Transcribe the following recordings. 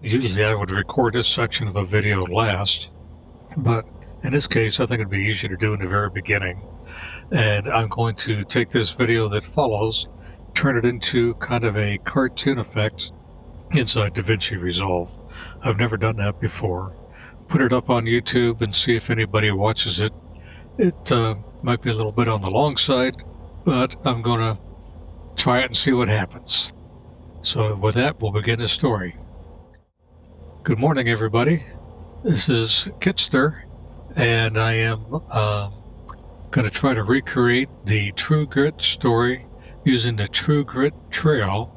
Usually I would record this section of a video last, but in this case I think it'd be easier to do in the very beginning. And I'm going to take this video that follows, turn it into kind of a cartoon effect inside DaVinci Resolve. I've never done that before. Put it up on YouTube and see if anybody watches it. It might be a little bit on the long side, but I'm going to try it and see what happens. So with that, we'll begin the story. Good morning, everybody. This is Kitster, and I am going to try to recreate the True Grit story using the True Grit Trail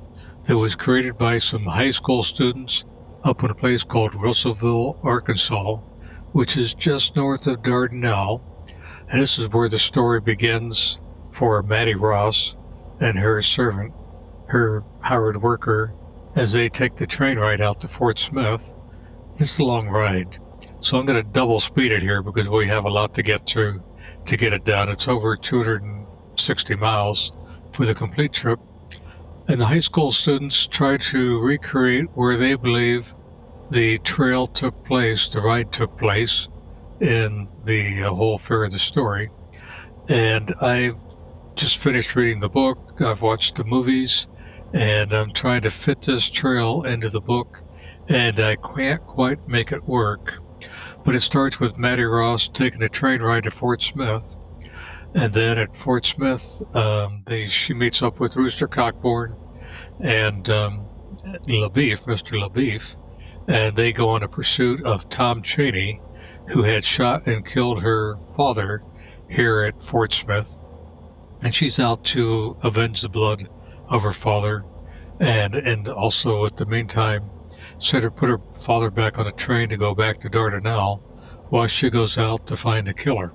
that was created by some high school students up in a place called Russellville, Arkansas, which is just north of Dardanelle. And this is where the story begins for Maddie Ross and her servant, her hired worker, as they take the train ride out to Fort Smith. It's a long ride, so I'm going to double speed it here because we have a lot to get through to get it done. It's over 260 miles for the complete trip. And the high school students try to recreate where they believe the trail took place, the ride took place in the whole affair of the story. And I just finished reading the book. I've watched the movies, and I'm trying to fit this trail into the book, and I can't quite make it work. But it starts with Maddie Ross taking a train ride to Fort Smith, and then at Fort Smith, she meets up with Rooster Cockburn and LaBeef, Mr. LaBeef, and they go on a pursuit of Tom Cheney, who had shot and killed her father here at Fort Smith. And she's out to avenge the blood of her father, and also at the meantime put her father back on a train to go back to Dardanelle while she goes out to find the killer.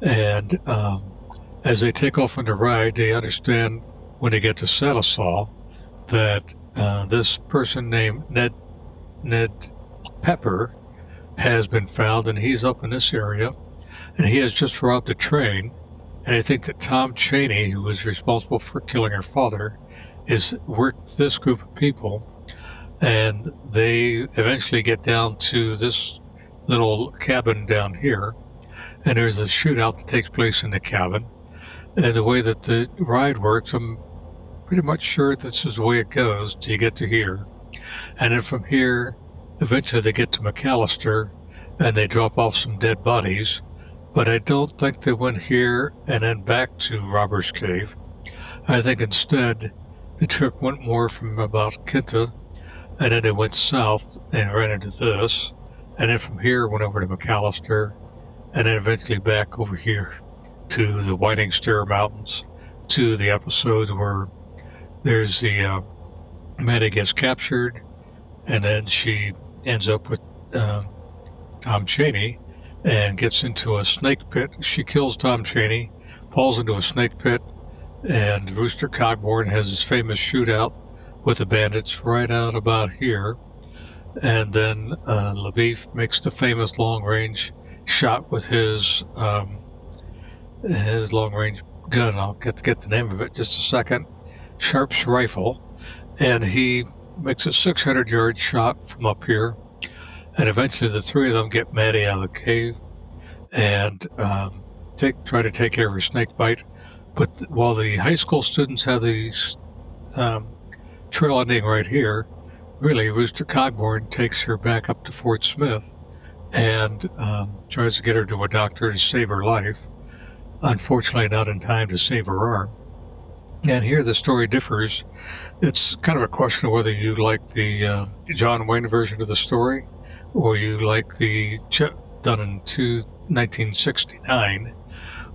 And as they take off on the ride, they understand when they get to Salisaw that this person named Ned Pepper has been found, and he's up in this area, and he has just robbed a train. And I think that Tom Cheney, who was responsible for killing her father, is worked this group of people, and they eventually get down to this little cabin down here, and there's a shootout that takes place in the cabin. And the way that the ride works, I'm pretty much sure this is the way it goes till you get to here. And then from here, eventually they get to McAllister, and they drop off some dead bodies. But I don't think they went here and then back to Robbers Cave. I think instead the trip went more from about Kinta, and then they went south and ran into this, and then from here went over to McAllister, and then eventually back over here to the Whiting Stair Mountains, to the episodes where there's the Maddie gets captured, and then she ends up with Tom Cheney and gets into a snake pit. She kills Tom Cheney, falls into a snake pit, and Rooster Cockburn has his famous shootout with the bandits right out about here. And then LaBeef makes the famous long-range shot with his long-range gun. I'll get the name of it in just a second. Sharp's rifle. And he makes a 600-yard shot from up here. And eventually the three of them get Maddie out of the cave and try to take care of her snake bite. But while the high school students have these trail ending right here, really Rooster Cockburn takes her back up to Fort Smith and tries to get her to a doctor to save her life. Unfortunately, not in time to save her arm. And here the story differs. It's kind of a question of whether you like the John Wayne version of the story, or you like the done in 1969,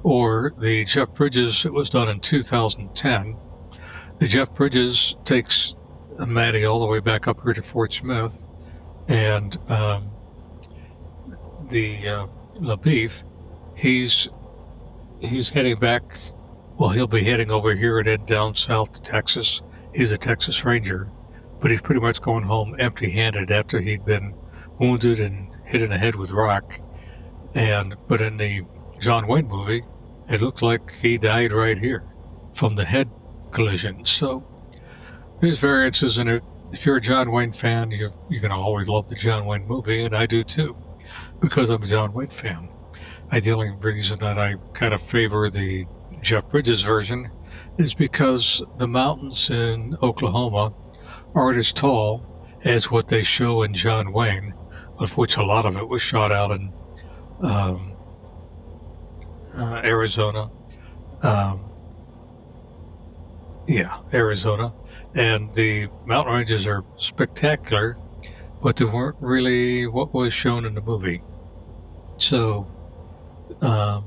or the Jeff Bridges that was done in 2010. The Jeff Bridges takes Maddie all the way back up here to Fort Smith, and the LaBeef, he's heading back. Well, he'll be heading over here and then down south to Texas. He's a Texas Ranger, but he's pretty much going home empty-handed after he'd been wounded and hit in the head with rock. But in the John Wayne movie, it looked like he died right here from the head collision. So there's variances in it. if you're a John Wayne fan, you're going to always love the John Wayne movie, and I do too, because I'm a John Wayne fan. The only reason that I kind of favor the Jeff Bridges version is because the mountains in Oklahoma aren't as tall as what they show in John Wayne, of which a lot of it was shot out in um, Arizona. Um, Arizona. And the mountain ranges are spectacular, but they weren't really what was shown in the movie. So um,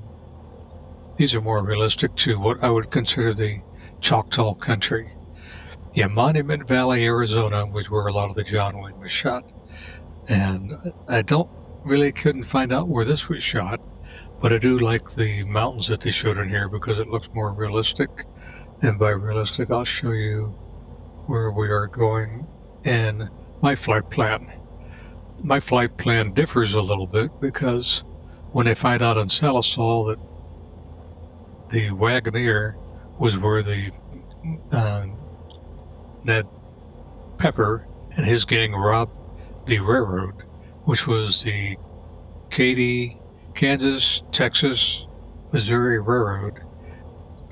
these are more realistic to what I would consider the Choctaw country. Yeah, Monument Valley, Arizona was where a lot of the John Wayne was shot. And I couldn't find out where this was shot, but I do like the mountains that they showed in here because it looks more realistic. And by realistic, I'll show you where we are going in my flight plan. My flight plan differs a little bit because when they find out in Salisal that the Wagoneer was where the Ned Pepper and his gang robbed the railroad, which was the Kansas, Texas, Missouri Railroad,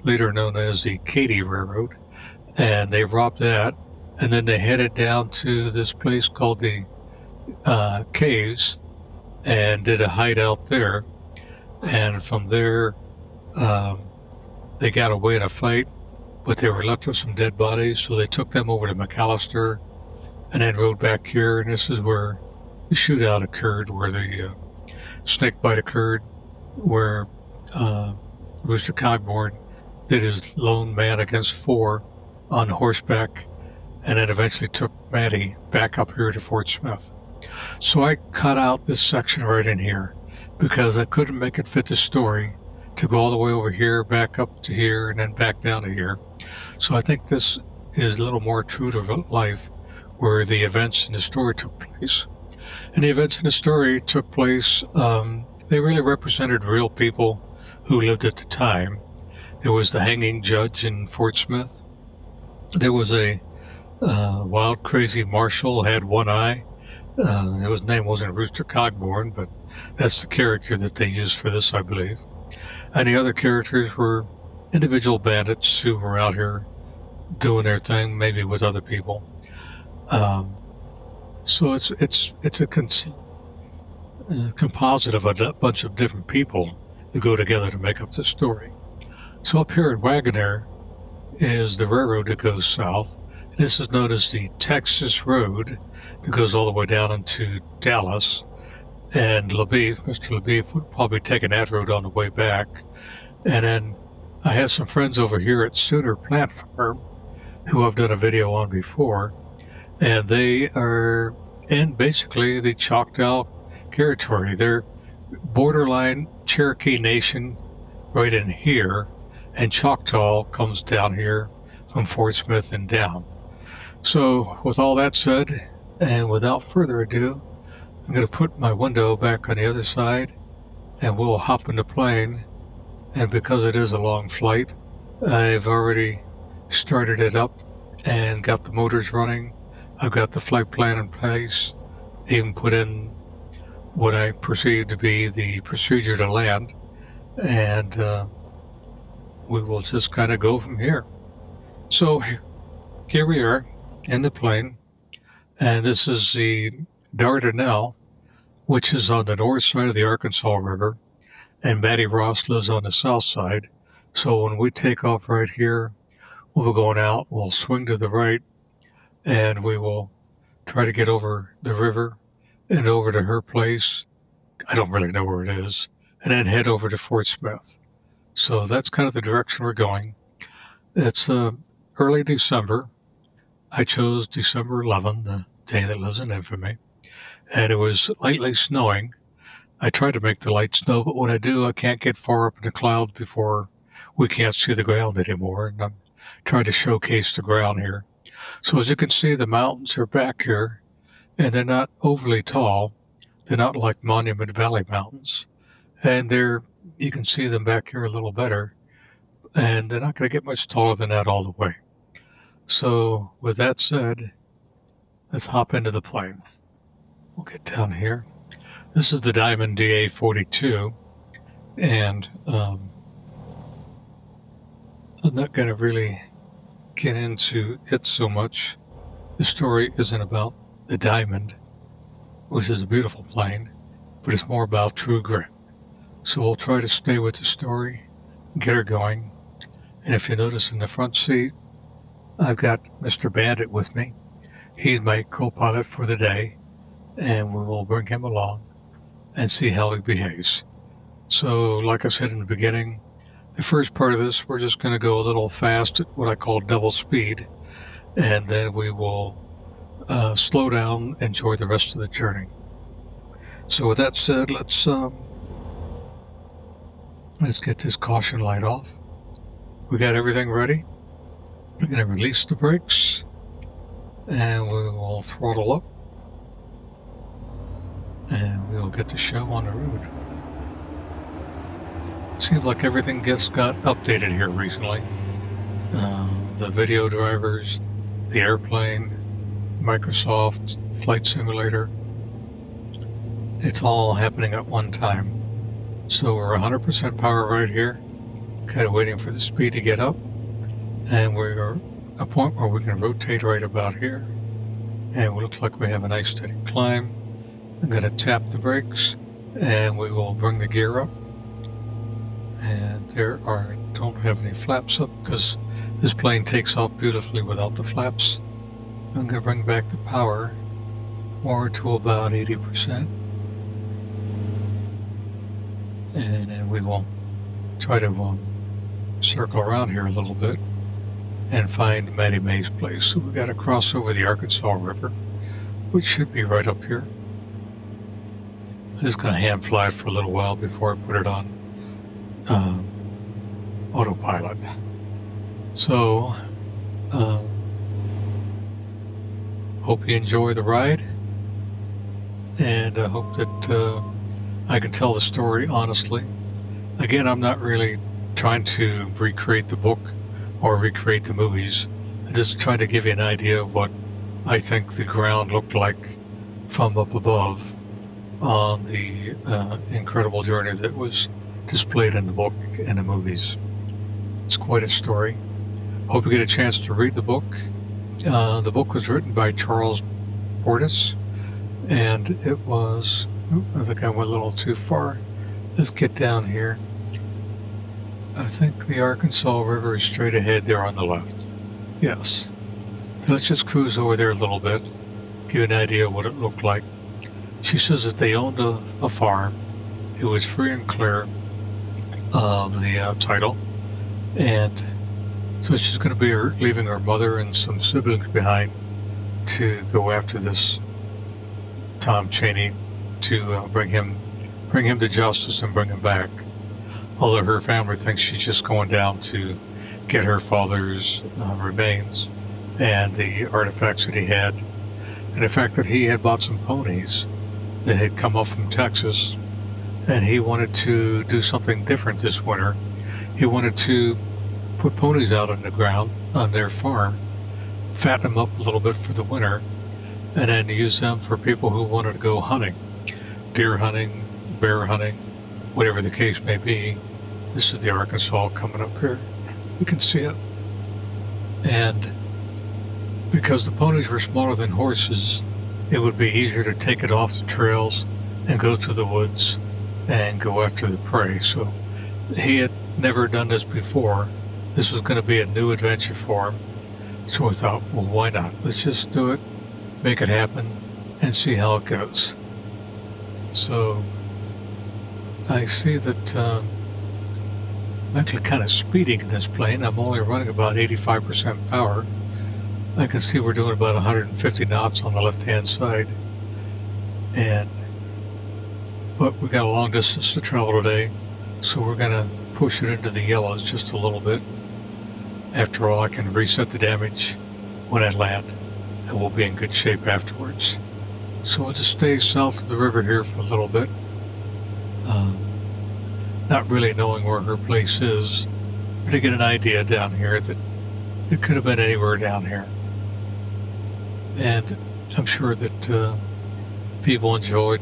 later known as the Katy Railroad, and they robbed that, and then they headed down to this place called the Caves and did a hideout there, and from there they got away in a fight, but they were left with some dead bodies, so they took them over to McAllister and then rode back here, and this is where the shootout occurred, where the snake bite occurred, where Rooster Cogburn did his lone man against four on horseback, and then eventually took Maddie back up here to Fort Smith. So I cut out this section right in here because I couldn't make it fit the story to go all the way over here, back up to here, and then back down to here. So I think this is a little more true to life, where the events in the story took place. And the events in the story took place, they really represented real people who lived at the time. There was the hanging judge in Fort Smith. There was a wild, crazy marshal, had one eye. His name wasn't Rooster Cogburn, but that's the character that they used for this, I believe. And the other characters were individual bandits who were out here doing their thing, maybe with other people. So it's a composite of a bunch of different people who go together to make up the story. So up here at Wagoneer is the railroad that goes south. This is known as the Texas Road that goes all the way down into Dallas. And Mr. LaBeef would probably take that road on the way back. And then I have some friends over here at Sooner Plant Farm who I've done a video on before. And they are in basically the Choctaw territory. They're borderline Cherokee Nation right in here. And Choctaw comes down here from Fort Smith and down. So with all that said, and without further ado, I'm going to put my window back on the other side and we'll hop in the plane. And because it is a long flight, I've already started it up and got the motors running. I've got the flight plan in place, even put in what I perceive to be the procedure to land. And we will just kind of go from here. So here we are in the plane, and this is the Dardanelle, which is on the north side of the Arkansas River, and Mattie Ross lives on the south side. So when we take off right here, we'll be going out, we'll swing to the right, and we will try to get over the river and over to her place. I don't really know where it is, and then head over to Fort Smith. So that's kind of the direction we're going. It's early December. I chose December 11, the day that lives in infamy, and it was lightly snowing. I try to make the light snow, but when I do, I can't get far up in the clouds before we can't see the ground anymore, and I'm trying to showcase the ground here. So as you can see, the mountains are back here, and they're not overly tall. They're not like Monument Valley mountains, and you can see them back here a little better, and they're not going to get much taller than that all the way. So with that said, let's hop into the plane. We'll get down here. This is the Diamond DA42, and I'm not going to really get into it so much. The story isn't about the Diamond, which is a beautiful plane, but it's more about true grit. So we'll try to stay with the story, get her going. And if you notice in the front seat, I've got Mr. Bandit with me. He's my co-pilot for the day, and we will bring him along and see how he behaves. So, like I said in the beginning, the first part of this, we're just going to go a little fast at what I call double speed, and then we will slow down, enjoy the rest of the journey. So with that said, let's get this caution light off. We got everything ready. We're going to release the brakes, and we will throttle up, and we will get the show on the road. Seems like everything got updated here recently. The video drivers, the airplane, Microsoft Flight Simulator. It's all happening at one time. So we're 100% power right here, kind of waiting for the speed to get up. And we're at a point where we can rotate right about here. And it looks like we have a nice steady climb. I'm going to tap the brakes, and we will bring the gear up. And don't have any flaps up because this plane takes off beautifully without the flaps. I'm going to bring back the power more to about 80%. And then we will try to circle around here a little bit and find Mattie Mae's place. So we've got to cross over the Arkansas River, which should be right up here. I'm just going to hand fly it for a little while before I put it on autopilot. So, hope you enjoy the ride, and I hope that I can tell the story honestly. Again, I'm not really trying to recreate the book or recreate the movies. I'm just trying to give you an idea of what I think the ground looked like from up above on the incredible journey that was displayed in the book and the movies. It's quite a story. Hope you get a chance to read the book. The book was written by Charles Portis, and it was, I think I went a little too far. Let's get down here. I think the Arkansas River is straight ahead there on the left. Yes. So let's just cruise over there a little bit, give you an idea of what it looked like. She says that they owned a farm. It was free and clear of the title, and so she's going to be leaving her mother and some siblings behind to go after this Tom Chaney to bring him to justice and bring him back. Although her family thinks she's just going down to get her father's remains and the artifacts that he had, and the fact that he had bought some ponies that had come up from Texas, and he wanted to do something different this winter. He wanted to put ponies out on the ground on their farm, fatten them up a little bit for the winter, and then use them for people who wanted to go hunting, deer hunting, bear hunting, whatever the case may be. This is the Arkansas coming up here. You can see it. And because the ponies were smaller than horses, it would be easier to take it off the trails and go to the woods and go after the prey. So he had never done this before. This was going to be a new adventure for him. So I thought, well, why not? Let's just do it, make it happen, and see how it goes. So I see that I'm actually kind of speeding in this plane. I'm only running about 85% power. I can see we're doing about 150 knots on the left-hand side. But we got a long distance to travel today, so we're going to push it into the yellows just a little bit. After all, I can reset the damage when I land, and we'll be in good shape afterwards. So we'll just stay south of the river here for a little bit. Not really knowing where her place is, but to get an idea down here that it could have been anywhere down here. And I'm sure that people enjoyed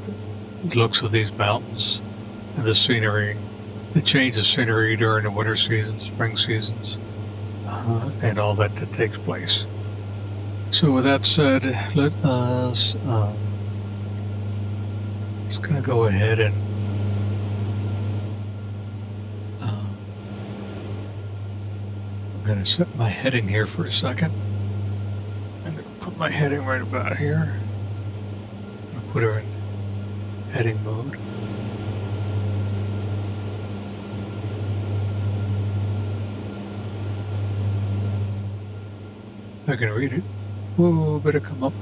the looks of these mountains and the scenery, the change of scenery during the winter seasons, spring seasons, and all that takes place. So with that said, let us just gonna go ahead and I'm gonna set my heading here for a second. I'm gonna put my heading right about here. I'm gonna put her in heading mode. I can read it. Whoa, better come up.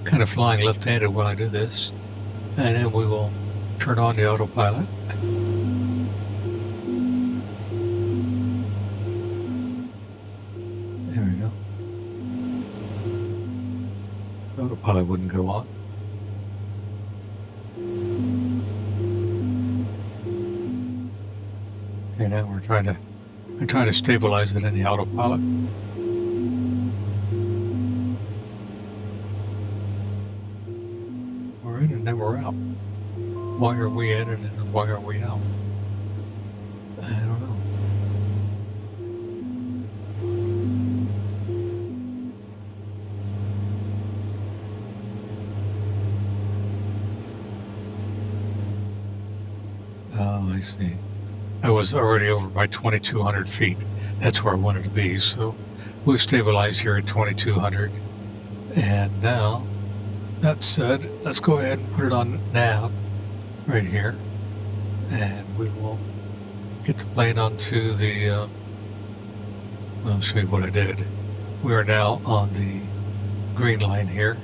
Kind of flying left-handed while I do this. And then we will turn on the autopilot. There we go. The autopilot wouldn't go on. Okay, now I'm trying to stabilize it in the autopilot. We're in and then we're out. Why are we in and then why are we out? I don't know. Oh, I see. I was already over by 2,200 feet. That's where I wanted to be. So we've stabilized here at 2,200. And now, that said, let's go ahead and put it on nav right here. And we will get the plane onto the, I'll show you what I did. We are now on the green line here,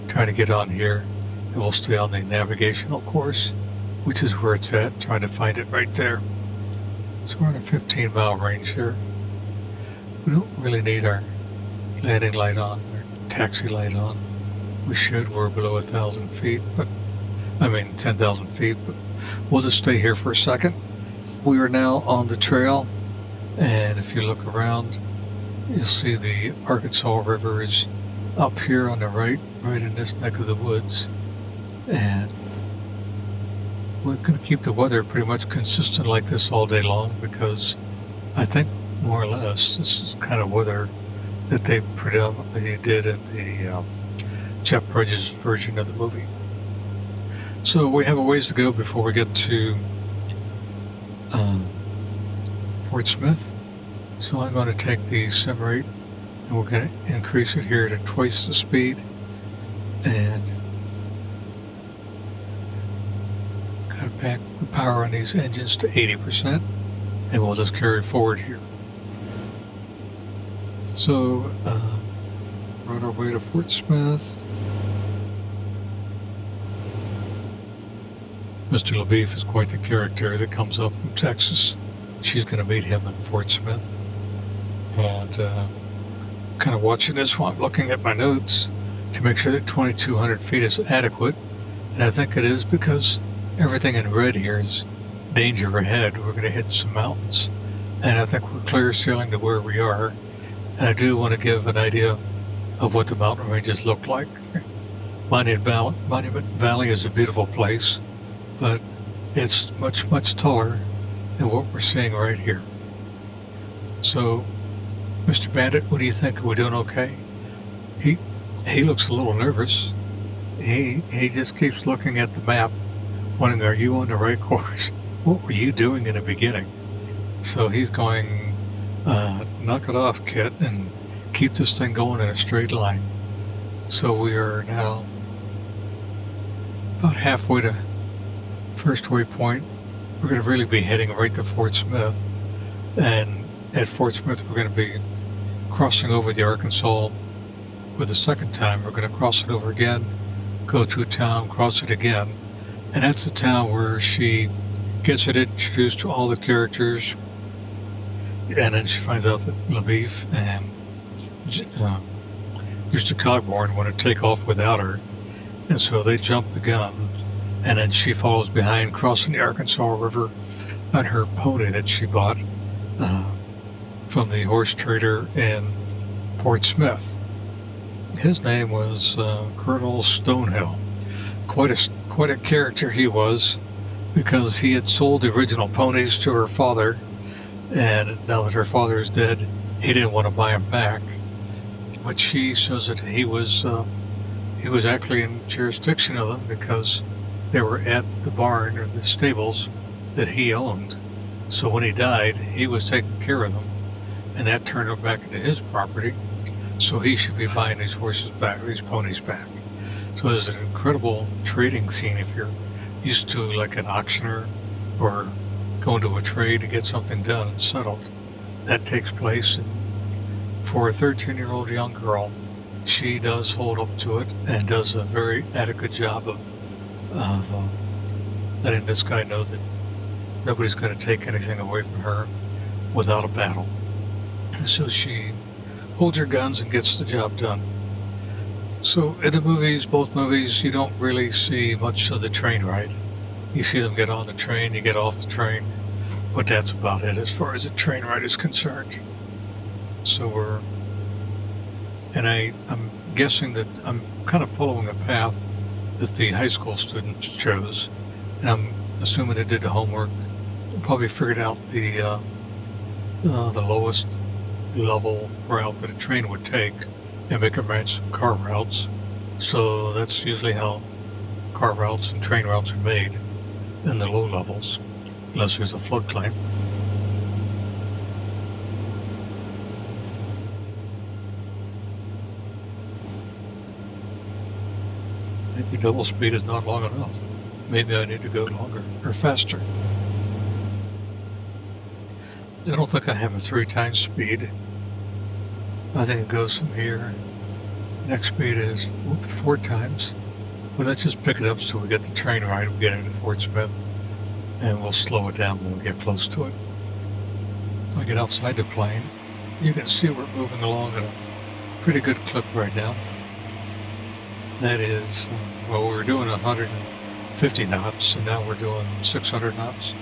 trying to get on here. And we'll stay on the navigational course, which is where it's at, trying to find it right there. So we're in a 15-mile range here. We don't really need our landing light on, or taxi light on. We should, we're below 1,000 feet, but, 10,000 feet, but we'll just stay here for a second. We are now on the trail, and if you look around, you'll see the Arkansas River is up here on the right in this neck of the woods. And we're going to keep the weather pretty much consistent like this all day long, because I think more or less this is kind of weather that they predominantly did in the Jeff Bridges version of the movie. So we have a ways to go before we get to Fort Smith. So I'm going to take the sim rate and we're going to increase it here to twice the speed and cut back the power on these engines to 80%, and we'll just carry forward here. So we're on our way to Fort Smith. Mr. LaBeef is quite the character that comes up from Texas. She's going to meet him in Fort Smith. And kind of watching this while I'm looking at my notes to make sure that 2,200 feet is adequate. And I think it is, because everything in red here is danger ahead. We're going to hit some mountains. And I think we're clear sailing to where we are. And I do want to give an idea of what the mountain ranges look like. Monument Valley is a beautiful place, but it's much, much taller than what we're seeing right here. So, Mr. Bandit, what do you think? Are we doing okay? He looks a little nervous. He just keeps looking at the map, wondering, are you on the right course? What were you doing in the beginning? So he's going, knock it off, kid, and keep this thing going in a straight line. So we are now about halfway to first waypoint. We're going to really be heading right to Fort Smith. And at Fort Smith, we're going to be crossing over the Arkansas for the second time. We're going to cross it over again, go to a town, cross it again. And that's the town where she gets it introduced to all the characters. And then she finds out that LaBeef and Mr. Cogborn want to take off without her. And so they jump the gun. And then she follows behind, crossing the Arkansas River on her pony that she bought from the horse trader in Fort Smith. His name was Colonel Stonehill. Quite a character he was, because he had sold the original ponies to her father, and now that her father is dead, he didn't want to buy them back. But she says that he was actually in jurisdiction of them because they were at the barn or the stables that he owned. So when he died, he was taking care of them, and that turned them back into his property. So he should be buying these horses back, these ponies back. So this is an incredible trading scene if you're used to like an auctioneer or going to a trade to get something done and settled. That takes place, and for a 13-year-old young girl, she does hold up to it and does a very adequate job of letting this guy know that nobody's going to take anything away from her without a battle. And so she holds her guns and gets the job done. So in the movies, both movies, you don't really see much of the train ride. You see them get on the train, you get off the train, but that's about it as far as the train ride is concerned. So I'm guessing that I'm kind of following a path that the high school students chose, and I'm assuming they did the homework, probably figured out the lowest level route that a train would take and make it match some car routes. So that's usually how car routes and train routes are made, in the low levels, unless there's a floodplain. Maybe double speed is not long enough. Maybe I need to go longer or faster. I don't think I have a 3 times speed. I think it goes from here. Next speed is 4 times. But let's just pick it up so we get the train ride. We get into Fort Smith, and we'll slow it down when we get close to it. If I get outside the plane, you can see we're moving along at a pretty good clip right now. That is, well, we were doing 150 knots, and now we're doing 600 knots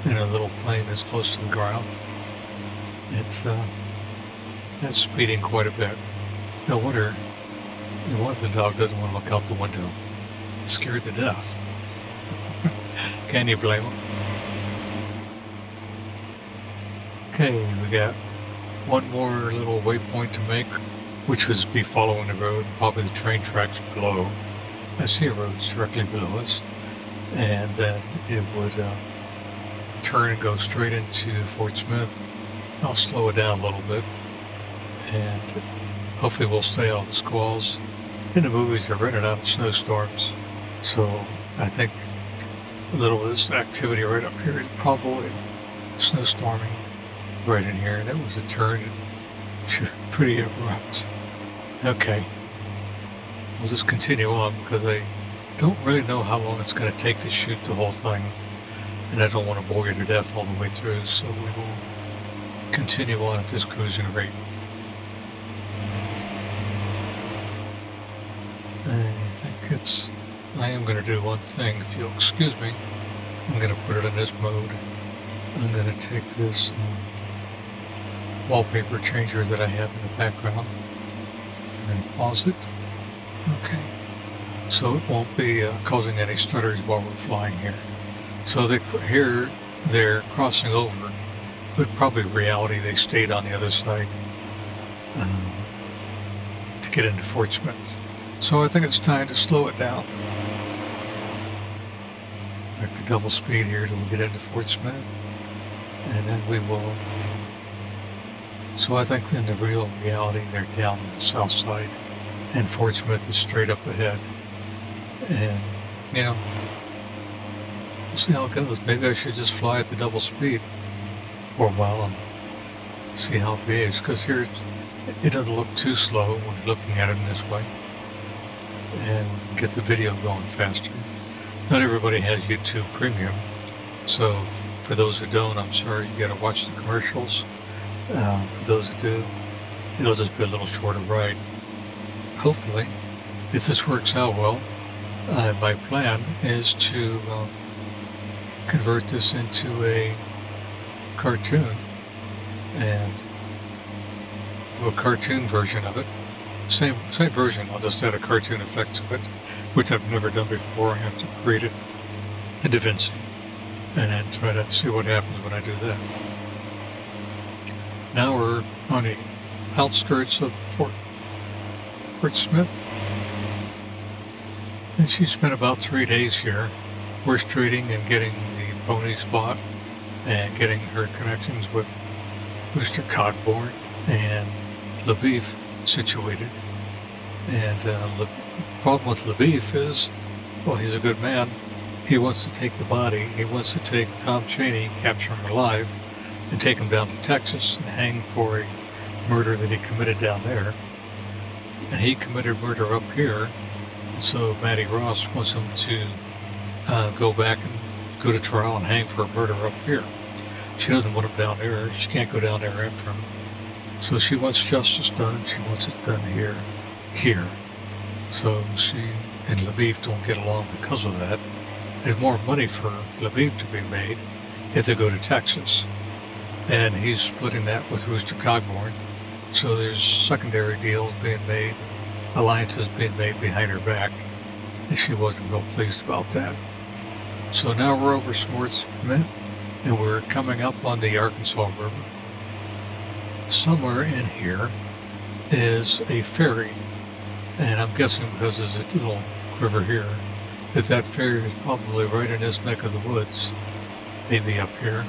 in a little plane that's close to the ground. That's speeding quite a bit. No wonder the dog doesn't want to look out the window. It's scared to death. Can you blame him? Okay, we got one more little waypoint to make, which was be following the road, probably the train tracks below. I see a road directly below us, and then it would turn and go straight into Fort Smith. I'll slow it down a little bit, and hopefully we'll stay out of the squalls. In the movies, they're running out of snowstorms, so I think a little of this activity right up here is probably snowstorming right in here. That was a turn, pretty abrupt. Okay, we'll just continue on because I don't really know how long it's going to take to shoot the whole thing, and I don't want to bore you to death all the way through, so we will continue on at this cruising rate. I am going to do one thing, if you'll excuse me. I'm going to put it in this mode. I'm going to take this wallpaper changer that I have in the background and then pause it. Okay, so it won't be causing any stutters while we're flying here. So they're crossing over, but probably in reality they stayed on the other side to get into Fort Smith. So I think it's time to slow it down. Back to double speed here till we get into Fort Smith, and then we will. So I think in the real reality they're down on the south side, and Fort Smith is straight up ahead. And we'll see how it goes. Maybe I should just fly at the double speed for a while and see how it behaves. Because here it doesn't look too slow when you're looking at it in this way, and we can get the video going faster. Not everybody has YouTube Premium, so for those who don't, I'm sorry, you gotta watch the commercials. For those who do, it'll just be a little shorter ride. Hopefully, if this works out well, my plan is to convert this into a cartoon and do a cartoon version of it. Same version, I'll just add a cartoon effect to it, which I've never done before. I have to create it in DaVinci and then try to see what happens when I do that. Now we're on the outskirts of Fort Smith, and she spent about 3 days here horse trading and getting the ponies bought and getting her connections with Rooster Cogborn and LaBeef situated. And the problem with LaBeef is, well, he's a good man. He wants to take the body. He wants to take Tom Chaney, capture him alive, and take him down to Texas and hang for a murder that he committed down there. And he committed murder up here, and so Maddie Ross wants him to go back and go to trial and hang for a murder up here. She doesn't want him down there. She can't go down there after him. So she wants justice done. She wants it done here. So she and LaBeef don't get along because of that. There's more money for LaBeef to be made if they go to Texas. And he's splitting that with Rooster Cogborn. So there's secondary deals being made, alliances being made behind her back, and she wasn't real pleased about that. So now we're over Fort Smith, and we're coming up on the Arkansas River. Somewhere in here is a ferry, and I'm guessing because there's a little river here, that ferry is probably right in this neck of the woods, maybe up here,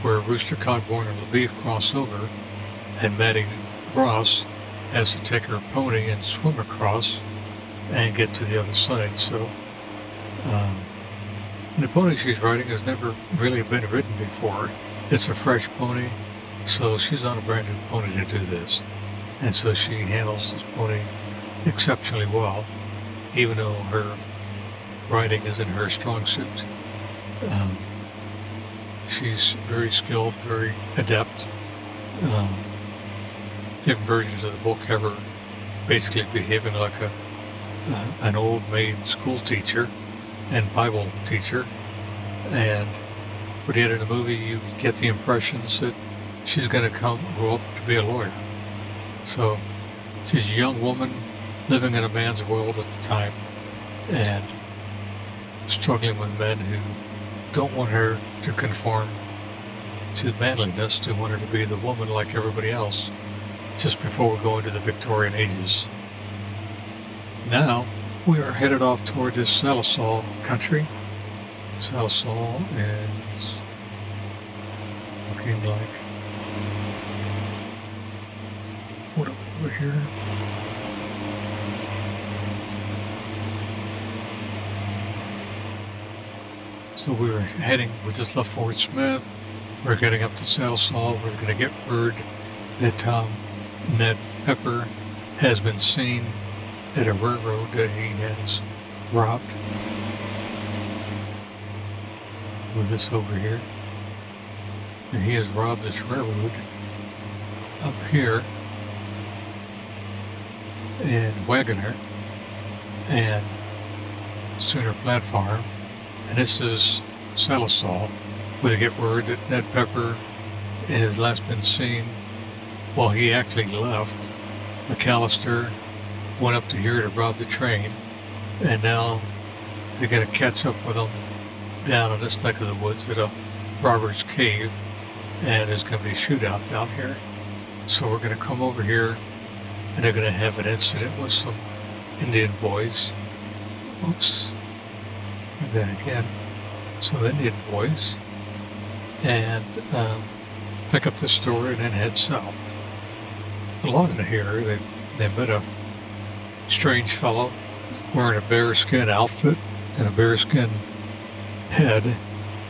where Rooster Cogborn and LaBeef cross over, and Maddie Ross has to take her pony and swim across and get to the other side. So, and the pony she's riding has never really been ridden before. It's a fresh pony, so she's on a brand new pony to do this. And so she handles this pony exceptionally well, even though her riding isn't her strong suit. She's very skilled, very adept. Different versions of the book have her basically behaving like an old maid school teacher and Bible teacher. But yet in the movie you get the impressions that she's going to grow up to be a lawyer. So she's a young woman living in a man's world at the time and struggling with men who don't want her to conform to manliness, to want her to be the woman like everybody else, just before we go into the Victorian ages. Now we are headed off toward this Sallisaw country. Sallisaw is looking like what over here. So we just left Fort Smith. We're getting up to Sallisaw. We're going to get word that Ned Pepper has been seen at a railroad that he has robbed. With this over here. And he has robbed this railroad up here in Wagoner and Sooner Platform. And this is Sallisaw. We get word that Ned Pepper has last been seen. Well, he actually left. McAllister went up to here to rob the train, and now they're going to catch up with him down in this neck of the woods at a robber's cave, and there's going to be a shootout down here. So we're going to come over here, and they're going to have an incident with some Indian boys. Oops. And then again, some Indian boys, and pick up the story and then head south. Along in here, they met a strange fellow wearing a bearskin outfit and a bearskin head,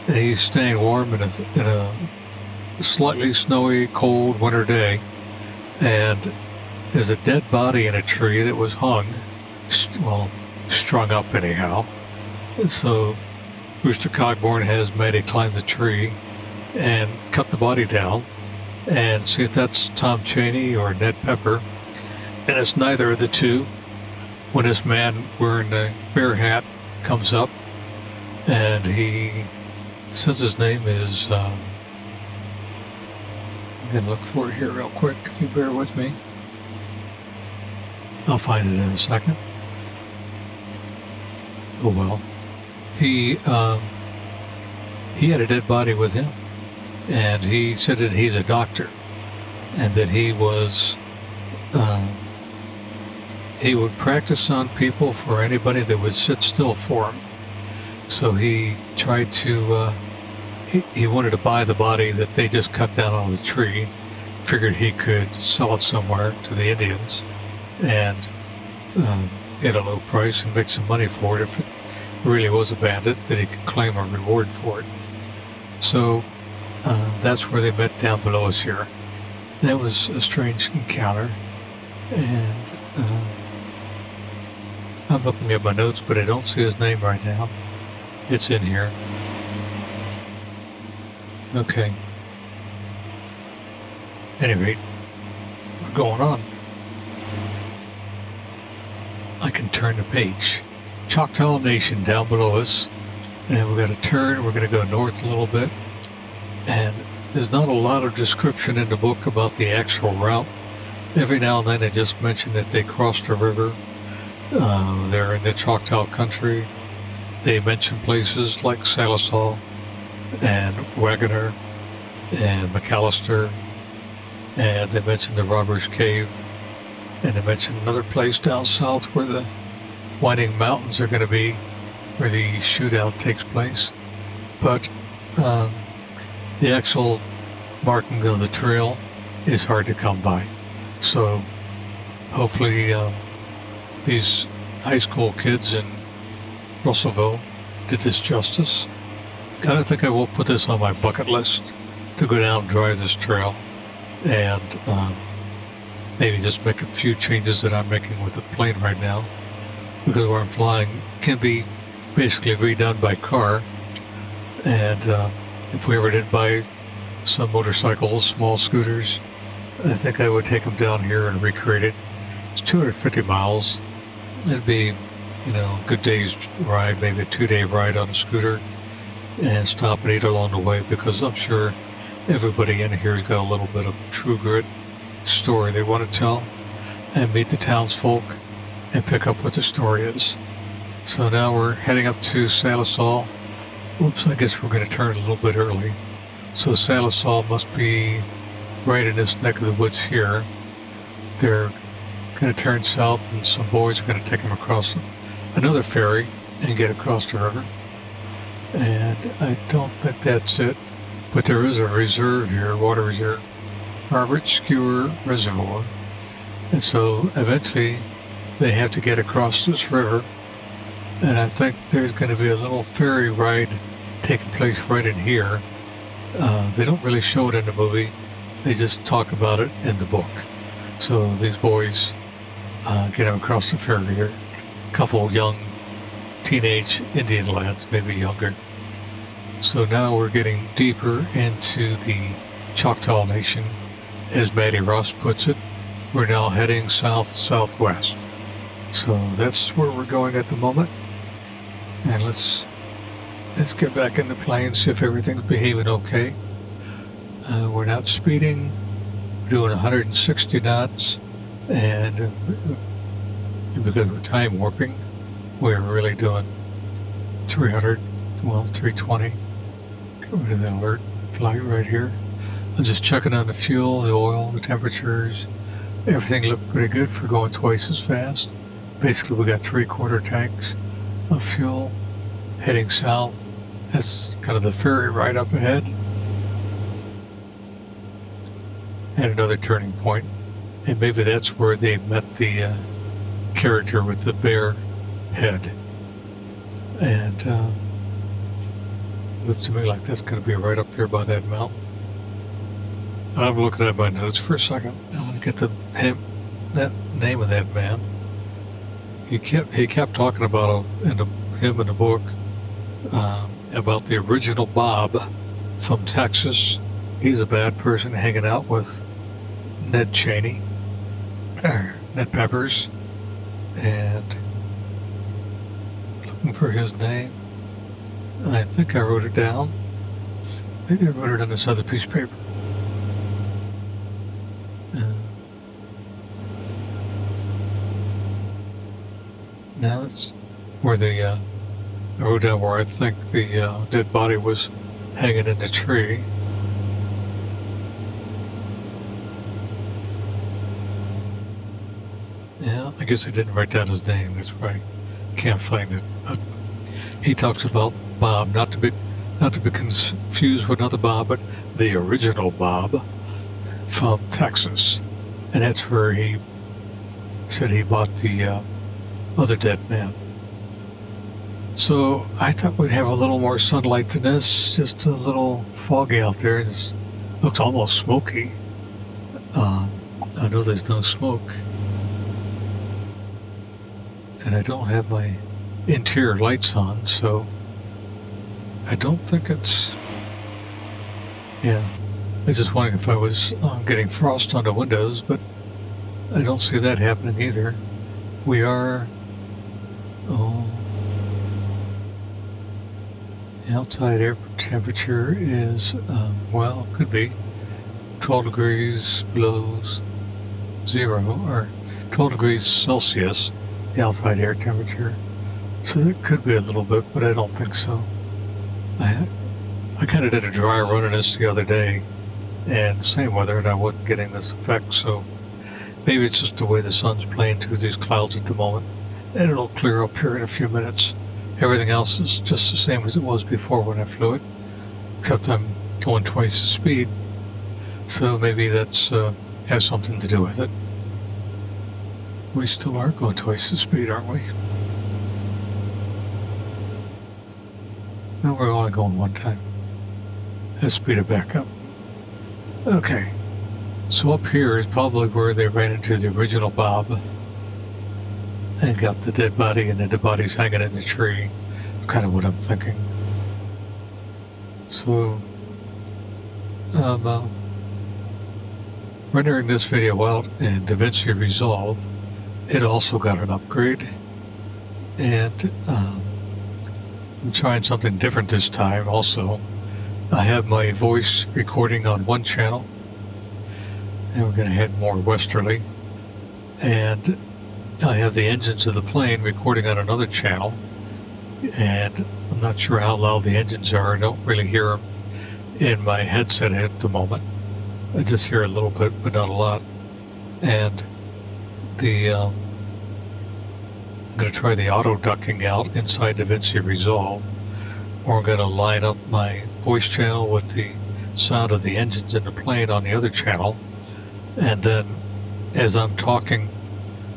and he's staying warm in a slightly snowy, cold winter day. And there's a dead body in a tree that was hung, strung up anyhow. And so Rooster Cogborn has Maddie climb the tree and cut the body down and see if that's Tom Chaney or Ned Pepper. And it's neither of the two when this man wearing the bear hat comes up, and he says his name is, I'm going to look for it here real quick if you bear with me. I'll find it in a second. Oh well. He had a dead body with him, and he said that he's a doctor, and that he would practice on people for anybody that would sit still for him. So he tried to, he wanted to buy the body that they just cut down on the tree, figured he could sell it somewhere to the Indians and get a low price and make some money for it if it really was a bandit, that he could claim a reward for it. So that's where they met down below us here. That was a strange encounter, and I'm looking at my notes, but I don't see his name right now. It's in here. Okay. Anyway, we're going on. I can turn the page. Choctaw Nation down below us, and we're going to turn. We're going to go north a little bit, and there's not a lot of description in the book about the actual route. Every now and then they just mention that they crossed a river. They're in the Choctaw country. They mention places like Salisaw and Wagoner and McAllister, and they mention the Robber's Cave, and they mention another place down south where the Winding Mountains are going to be, where the shootout takes place. But the actual marking of the trail is hard to come by. So hopefully these high school kids in Russellville did this justice. I don't think I will put this on my bucket list to go down and drive this trail, and maybe just make a few changes that I'm making with the plane right now, because where I'm flying can be basically redone by car. And if we ever did buy some motorcycles, small scooters, I think I would take them down here and recreate it. It's 250 miles. It'd be, a good day's ride, maybe a 2-day ride on a scooter, and stop and eat along the way, because I'm sure everybody in here has got a little bit of true grit story they want to tell, and meet the townsfolk and pick up what the story is. So now we're heading up to Salisaw. Oops, I guess we're going to turn a little bit early. So Salisaw must be right in this neck of the woods here. They're going to turn south, and some boys are going to take them across another ferry and get across the river. And I don't think that's it, but there is a reserve here, water reserve, Robert Skewer Reservoir. And so eventually they have to get across this river, and I think there's going to be a little ferry ride taking place right in here. They don't really show it in the movie, they just talk about it in the book. So these boys get them across the ferry here. A couple young teenage Indian lads, maybe younger. So now we're getting deeper into the Choctaw Nation. As Matty Ross puts it, we're now heading south-southwest. So that's where we're going at the moment. And let's get back in the plane, see if everything's behaving okay. We're not speeding. We're doing 160 knots. And because we're time warping, we're really doing 320. Get rid of that alert flight right here. I'm just checking on the fuel, the oil, the temperatures. Everything looked pretty good for going twice as fast. Basically, we got 3/4 tanks of fuel heading south. That's kind of the ferry right up ahead. And another turning point. And maybe that's where they met the character with the bear head. And looks to me like that's going to be right up there by that mountain. I'm looking at my notes for a second. I want to get that name of that man. He kept talking about him in the book about the original Bob from Texas. He's a bad person hanging out with Ned Cheney, Ned Peppers, and looking for his name. I think I wrote it down. Maybe I wrote it on this other piece of paper. Now that's where the road down where I think the dead body was hanging in the tree. Yeah, I guess I didn't write down his name. That's why I can't find it. But he talks about Bob, not to be confused with another Bob, but the original Bob from Texas, and that's where he said he bought the other dead man. So I thought we'd have a little more sunlight than this. Just a little foggy out there. It looks almost smoky. I know there's no smoke. And I don't have my interior lights on, so I don't think it's... Yeah, I was just wondering if I was getting frost on the windows, but I don't see that happening either. We are... Oh... The outside air temperature is, well, could be 12 degrees below zero, or 12 degrees Celsius, the outside air temperature. So it could be a little bit, but I don't think so. I kind of did a dry run of this the other day, and same weather, and I wasn't getting this effect, so maybe it's just the way the sun's playing through these clouds at the moment, and it'll clear up here in a few minutes. Everything else is just the same as it was before when I flew it, except I'm going twice the speed, so maybe that's has something to do with it. We still are going twice the speed, aren't we? No, we're only going one time. Let's speed it back up. Okay, so up here is probably where they ran into the original Bob and got the dead body, and the dead body's hanging in the tree. That's kind of what I'm thinking. So, rendering this video out in DaVinci Resolve, it also got an upgrade, and I'm trying something different this time also. I have my voice recording on one channel, and we're going to head more westerly, and I have the engines of the plane recording on another channel, and I'm not sure how loud the engines are. I don't really hear them in my headset at the moment. I just hear a little bit, but not a lot. And I'm going to try the auto ducking out inside DaVinci Resolve, or I'm going to line up my voice channel with the sound of the engines in the plane on the other channel, and then as I'm talking,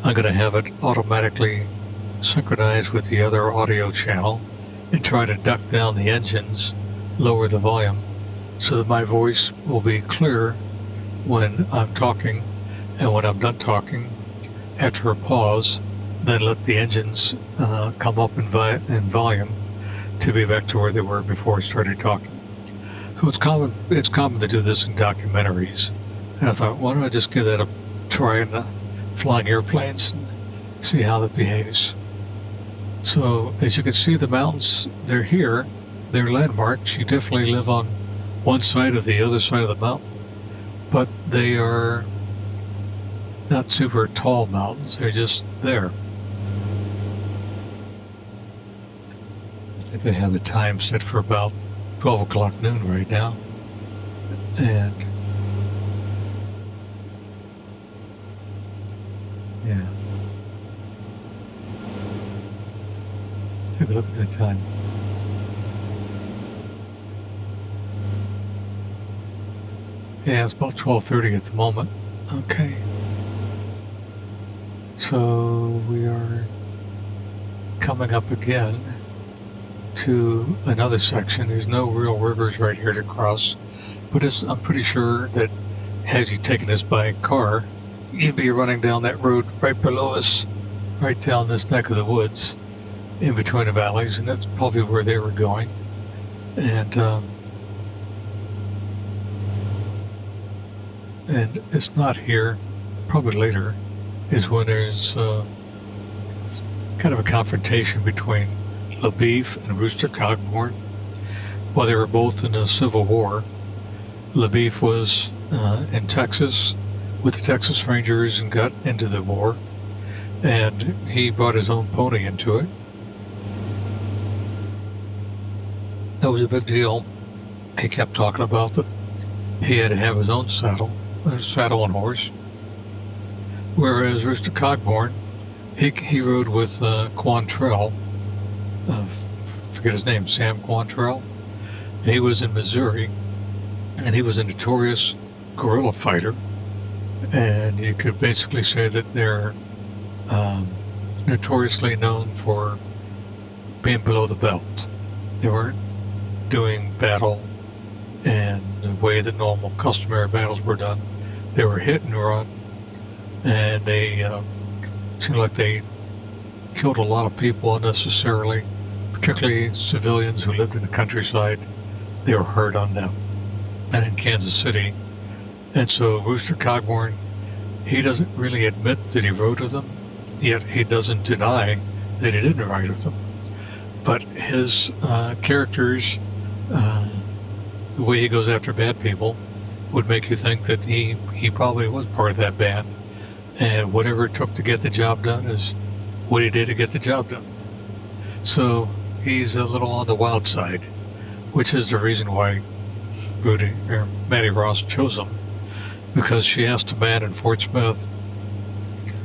I'm going to have it automatically synchronized with the other audio channel and try to duck down the engines, lower the volume, so that my voice will be clear when I'm talking, and when I'm done talking, after a pause, then let the engines come up in volume to be back to where they were before I started talking. So it's common to do this in documentaries, and I thought, why don't I just give that a try in the flying airplanes and see how that behaves. So as you can see, the mountains, they're here, they're landmarks. You definitely live on one side or the other side of the mountain, but they are not super tall mountains, they're just there. I think I have the time set for about 12 o'clock noon right now, and yeah. Let's take a look at that time. Yeah, it's about 12:30 at the moment. Okay. So we are coming up again to another section. There's no real rivers right here to cross, but I'm pretty sure that had you taken this by car, you'd be running down that road right below us, right down this neck of the woods, in between the valleys, and that's probably where they were going. And it's not here, probably later, is when there's kind of a confrontation between LaBeef and Rooster Cogburn. While they were both in the Civil War, LaBeef was in Texas with the Texas Rangers and got into the war. and he brought his own pony into it. That was a big deal. He kept talking about that he had to have his own saddle and horse. Whereas Rooster Cogburn, he rode with Quantrell, forget his name, Sam Quantrell. And he was in Missouri, and he was a notorious guerrilla fighter. And you could basically say that they're notoriously known for being below the belt. They weren't doing battle in the way that normal customary battles were done. They were hit and run, and they seemed like they killed a lot of people unnecessarily, particularly civilians who lived in the countryside. They were hard on them, and in Kansas City. And so Rooster Cogburn, he doesn't really admit that he rode with them, yet he doesn't deny that he didn't ride with them. But his characters, the way he goes after bad people, would make you think that he probably was part of that band, and whatever it took to get the job done is what he did to get the job done. So he's a little on the wild side, which is the reason why Maddie Ross chose him, because she asked a man in Fort Smith,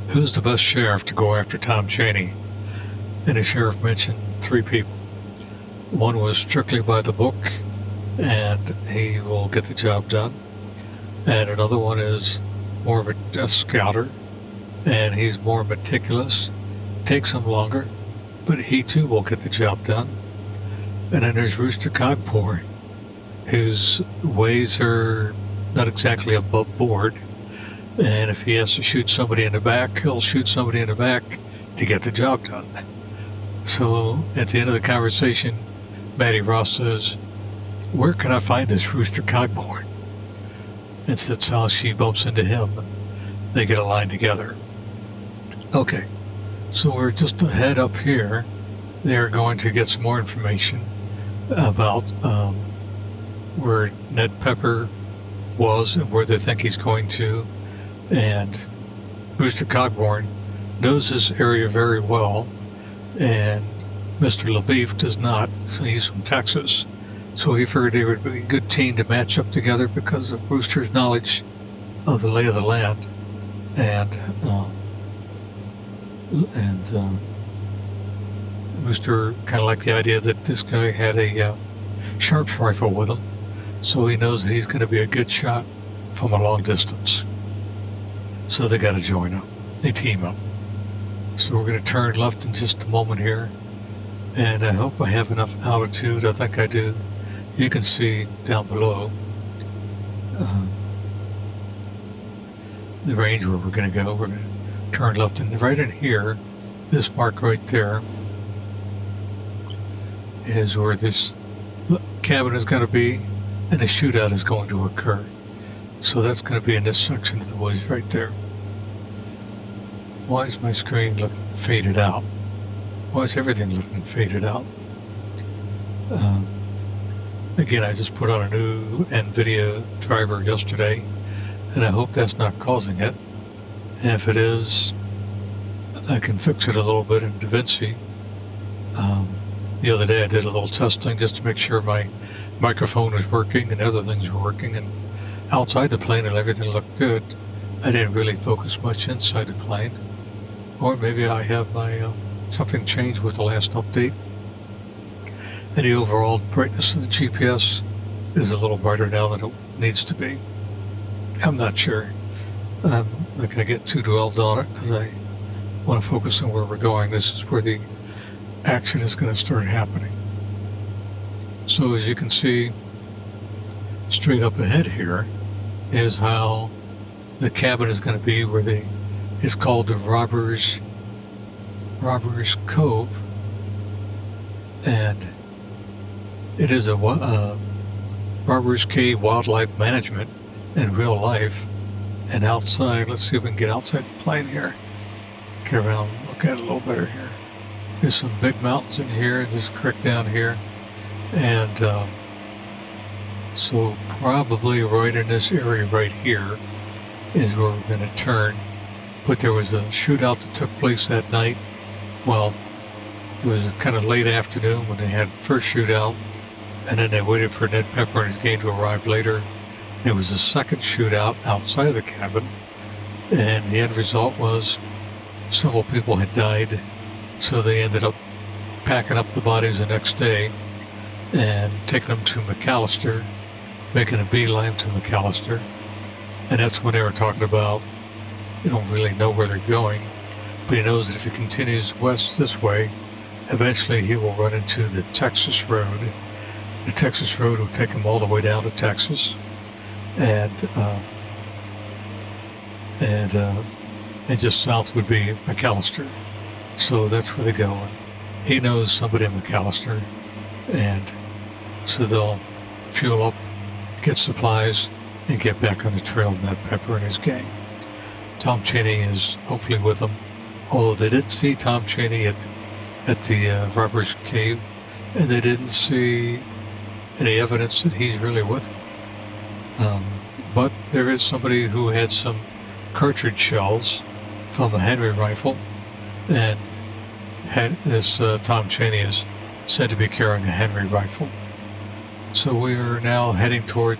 who's the best sheriff to go after Tom Chaney? And the sheriff mentioned 3 people. One was strictly by the book, and he will get the job done. And another one is more of a scouter, and he's more meticulous, takes him longer, but he too will get the job done. And then there's Rooster Cogburn, whose ways are not exactly above board, and if he has to shoot somebody in the back, he'll shoot somebody in the back to get the job done. So at the end of the conversation, Maddie Ross says, "Where can I find this Rooster Cogburn?" And that's how she bumps into him, and they get aligned together. Okay, so we're just ahead up here. They're going to get some more information about where Ned Pepper was and where they think he's going to. And Rooster Cogburn knows this area very well, and Mr. LaBeef does not. So he's from Texas. So he figured they would be a good team to match up together because of Rooster's knowledge of the lay of the land. And Rooster kind of liked the idea that this guy had a sharps rifle with him, so he knows that he's going to be a good shot from a long distance. So they got to join up. They team up. So we're going to turn left in just a moment here, and I hope I have enough altitude. I think I do. You can see down below the range where we're going to go. We're going to turn left, and right in here, this mark right there is where this cabin is going to be, and a shootout is going to occur. So that's going to be in this section of the woods right there. Why is my screen looking faded out? Why is everything looking faded out? Again, I just put on a new NVIDIA driver yesterday, and I hope that's not causing it. And if it is, I can fix it a little bit in DaVinci. The other day I did a little testing just to make sure my microphone was working and other things were working, and outside the plane and everything looked good. I didn't really focus much inside the plane. Or maybe I have my something changed with the last update. And the overall brightness of the GPS is a little brighter now than it needs to be. I'm not sure. I'm not going to get too dwelled on it because I want to focus on where we're going. This is where the action is going to start happening. So as you can see, straight up ahead here is how the cabin is going to be, where it's called the Robbers Cove, and it is a Robbers Cave wildlife management in real life. And outside, let's see if we can get outside the plane here. Get around, look at it a little better here. There's some big mountains in here. There's a creek down here, and so probably right in this area right here is where we're going to turn but there was a shootout that took place that night. Well, it was a kind of late afternoon when they had first shootout, and then they waited for Ned Pepper and his gang to arrive later. There was a second shootout outside of the cabin, and the end result was several people had died, so they ended up packing up the bodies the next day and taking them to McAllister, making a beeline to McAllister. And that's when they were talking about, they don't really know where they're going, but he knows that if he continues west this way, eventually he will run into the Texas Road. The Texas Road will take him all the way down to Texas, and just south would be McAllister. So that's where they go. And he knows somebody in McAllister, and so they'll fuel up, get supplies, and get back on the trail of Ned Pepper and his gang. Tom Cheney is hopefully with them, although they didn't see Tom Cheney at the robber's cave, and they didn't see any evidence that he's really with them. But there is somebody who had some cartridge shells from a Henry rifle, and this Tom Cheney is said to be carrying a Henry rifle. So we are now heading toward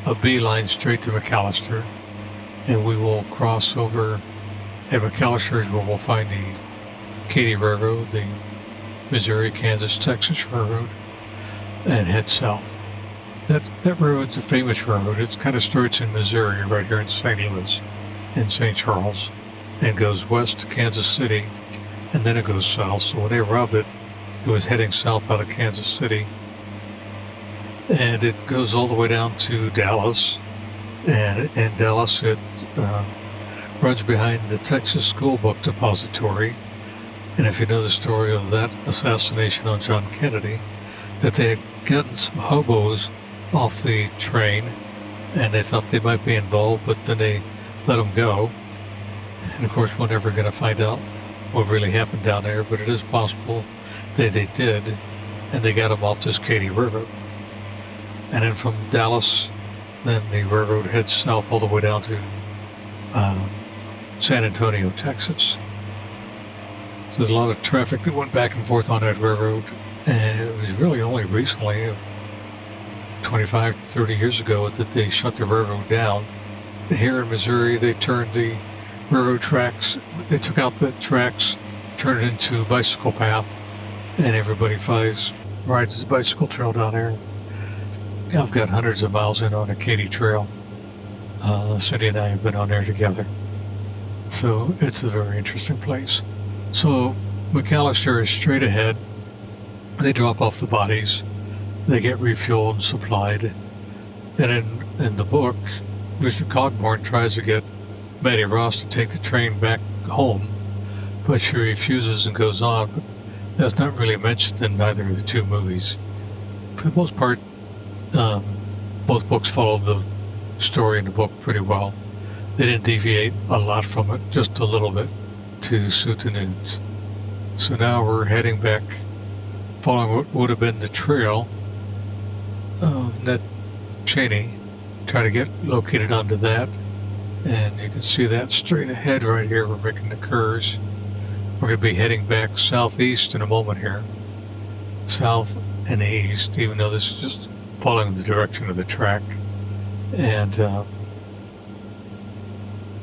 a beeline straight to McAllister, and we will cross over at McAllister where we'll find the Katy Railroad, the Missouri, Kansas, Texas Railroad, and head south. That railroad's a famous railroad. It kind of starts in Missouri, right here in St. Louis, in St. Charles, and goes west to Kansas City, and then it goes south. So when they robbed it, it was heading south out of Kansas City, and it goes all the way down to Dallas, and in Dallas it runs behind the Texas School Book Depository. And if you know the story of that assassination on John Kennedy, that they had gotten some hobos off the train, and they thought they might be involved, but then they let them go. And of course, we're never going to find out what really happened down there, but it is possible that they did, and they got them off this Katy Railroad. And then from Dallas, then the railroad heads south all the way down to San Antonio, Texas. So there's a lot of traffic that went back and forth on that railroad, and it was really only recently, 25, 30 years ago, that they shut the railroad down. And here in Missouri, they turned the railroad tracks, they took out the tracks, turned it into a bicycle path, and everybody rides the bicycle trail down there. I've got hundreds of miles in on the Katy Trail. Cindy and I have been on there together. So it's a very interesting place. So McAllister is straight ahead. They drop off the bodies. They get refueled and supplied. And in the book, Mr. Cogburn tries to get Mattie Ross to take the train back home, but she refuses and goes on. But that's not really mentioned in either of the two movies. For the most part, both books followed the story in the book pretty well. They didn't deviate a lot from it, just a little bit, to suit the news. So now we're heading back, following what would have been the trail of Ned Cheney, trying to get located onto that. And you can see that straight ahead right here. We're making the curves. We're going to be heading back southeast in a moment here. South and east, even though this is just following the direction of the track. And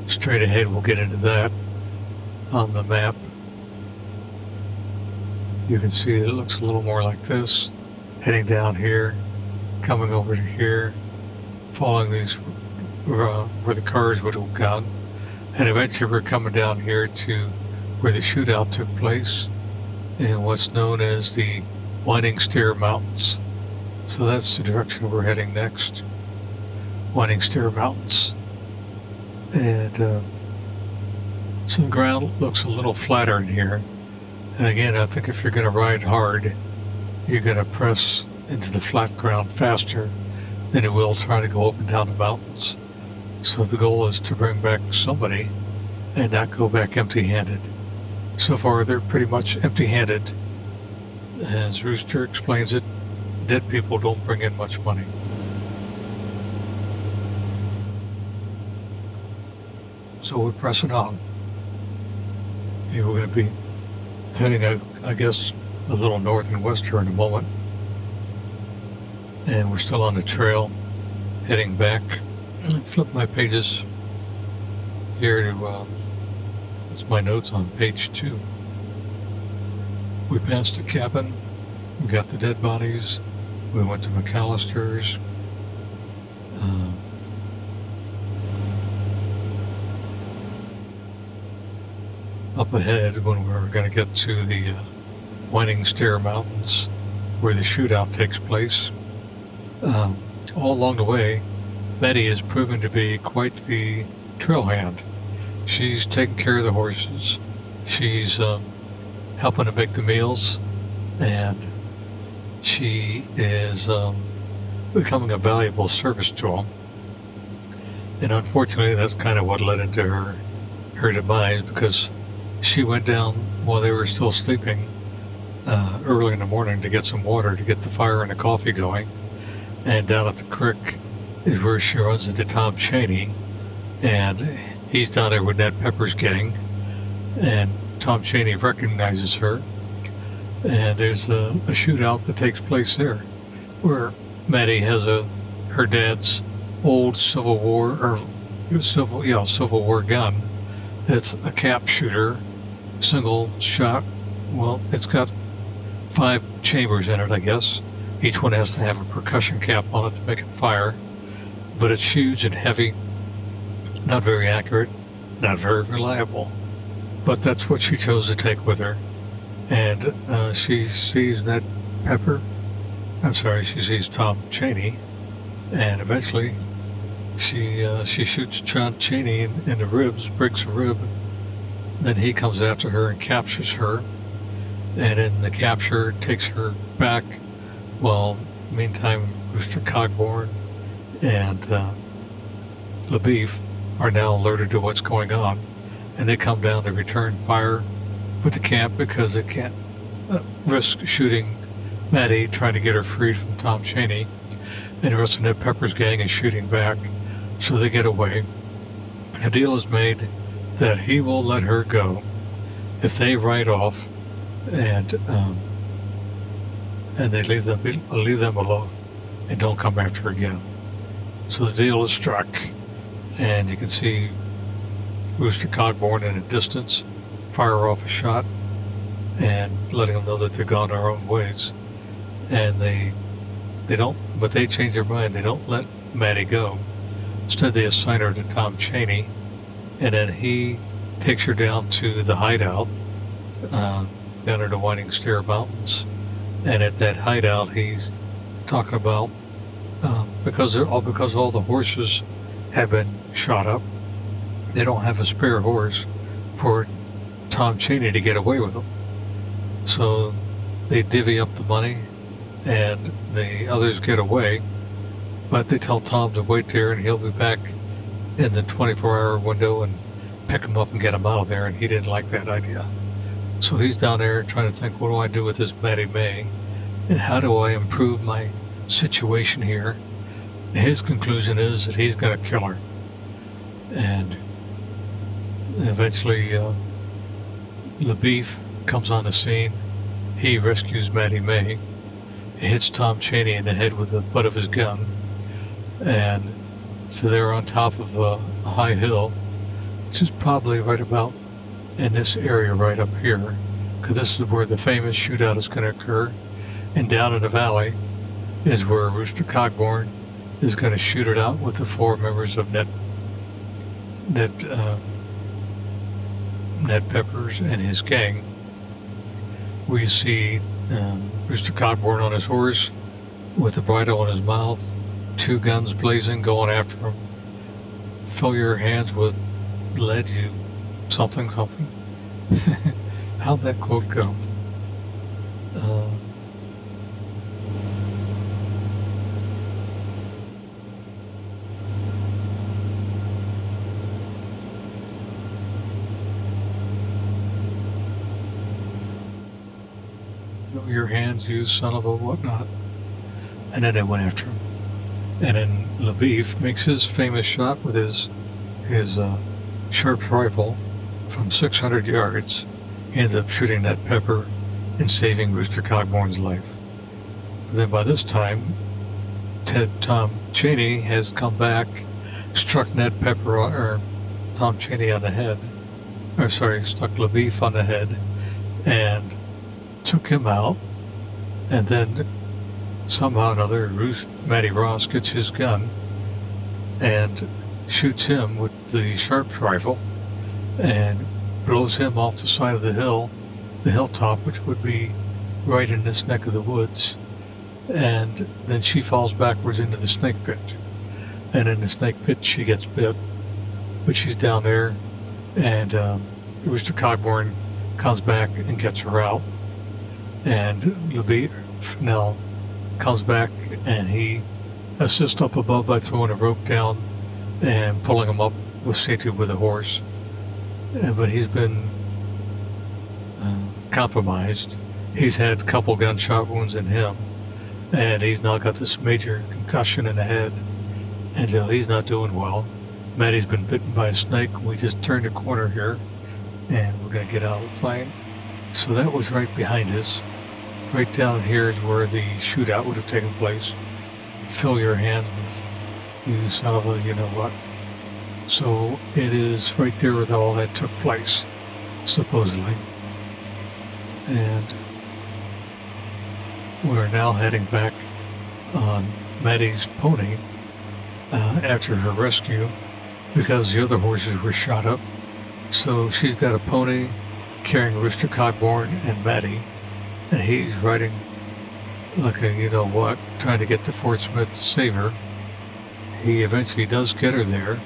straight ahead, we'll get into that on the map. You can see it looks a little more like this, heading down here, coming over to here, following these where the cars would have gone, and eventually we're coming down here to where the shootout took place in what's known as the Winding Stair Mountains. So that's the direction we're heading next, Winding Stair Mountains. And so the ground looks a little flatter in here. And again, I think if you're going to ride hard, you're going to press into the flat ground faster than it will try to go up and down the mountains. So the goal is to bring back somebody and not go back empty-handed. So far, they're pretty much empty-handed. As Rooster explains it, dead people don't bring in much money. So we're pressing on. Okay, we're going to be heading, I guess, a little north and west here in a moment. And we're still on the trail, heading back. Flip my pages here to, that's my notes on page 2. We passed a cabin. We got the dead bodies. We went to McAllister's. Up ahead, when we're going to get to the Winding Stair Mountains, where the shootout takes place. All along the way, Betty has proven to be quite the trail hand. She's taking care of the horses. She's helping to make the meals, and she is becoming a valuable service to them. And unfortunately, that's kind of what led into her demise, because she went down while they were still sleeping early in the morning to get some water to get the fire and the coffee going. And down at the creek is where she runs into Tom Cheney, and he's down there with Ned Pepper's gang. And Tom Cheney recognizes her, and there's a shootout that takes place there, where Maddie has her dad's old Civil War gun. It's a cap shooter, single shot. Well, it's got 5 chambers in it, I guess. Each one has to have a percussion cap on it to make it fire, but it's huge and heavy, not very accurate, not very reliable. But that's what she chose to take with her. And she sees Ned Pepper. She sees Tom Cheney, and eventually she shoots John Cheney in the ribs, breaks a rib. Then he comes after her and captures her, and in the capture takes her back. Well, meantime, Rooster Cogburn and LaBeef are now alerted to what's going on, and they come down to return fire with the camp because they can't risk shooting Maddie, trying to get her freed from Tom Cheney, and the rest of Ned Pepper's gang is shooting back, so they get away. A deal is made that he will let her go if they ride off and they leave them alone and don't come after her again. So the deal is struck, and you can see Rooster Cogburn in the distance fire off a shot and letting them know that they're gone their own ways. And they change their mind. They don't let Maddie go. Instead, they assign her to Tom Cheney, and then he takes her down to the hideout down in the Winding Stair Mountains. And at that hideout, he's talking about because all the horses have been shot up, they don't have a spare horse for Tom Cheney to get away with them. So they divvy up the money, and the others get away, but they tell Tom to wait there, and he'll be back in the 24-hour window and pick him up and get him out of there, and he didn't like that idea. So he's down there trying to think, what do I do with this Maddie May, and how do I improve my situation here? And his conclusion is that he's going to kill her. And eventually, LaBeef comes on the scene. He rescues Maddie May. He hits Tom Cheney in the head with the butt of his gun. And so they're on top of a high hill, which is probably right about in this area right up here, because this is where the famous shootout is going to occur. And down in the valley is where Rooster Cogburn is going to shoot it out with the 4 members of Ned Peppers and his gang. We see Rooster Cogburn on his horse with the bridle in his mouth, 2 guns blazing, going after him. Fill your hands with lead, you something. How'd that quote go? Your hands, you son of a whatnot. And then they went after him. And then LaBeef makes his famous shot with his sharp rifle from 600 yards. he ends up shooting Ned Pepper and saving Rooster Cogborn's life. But then by this time, Tom Chaney has come back, struck Ned Pepper, or Tom Chaney on the head, struck LaBeef on the head, and took him out. And then somehow or another, Matty Ross gets his gun and shoots him with the Sharps rifle and blows him off the side of the hilltop, which would be right in this neck of the woods. And then she falls backwards into the snake pit. And in the snake pit, she gets bit. But she's down there, and Rooster Cogborn comes back and gets her out. And LaBeef now comes back, and he assists up above by throwing a rope down and pulling him up with safety with a horse. But he's been compromised. He's had a couple gunshot wounds in him, and he's now got this major concussion in the head, and he's not doing well. Matty's been bitten by a snake. We just turned a corner here, and we're going to get out of the plane. So that was right behind us. Right down here is where the shootout would have taken place. Fill your hands with you son of a you-know-what. So it is right there where all that took place, supposedly. And we're now heading back on Matty's pony after her rescue because the other horses were shot up. So she's got a pony carrying Rooster Cogborn and Matty, and he's riding like a you-know-what, trying to get to Fort Smith to save her. He eventually does get her there,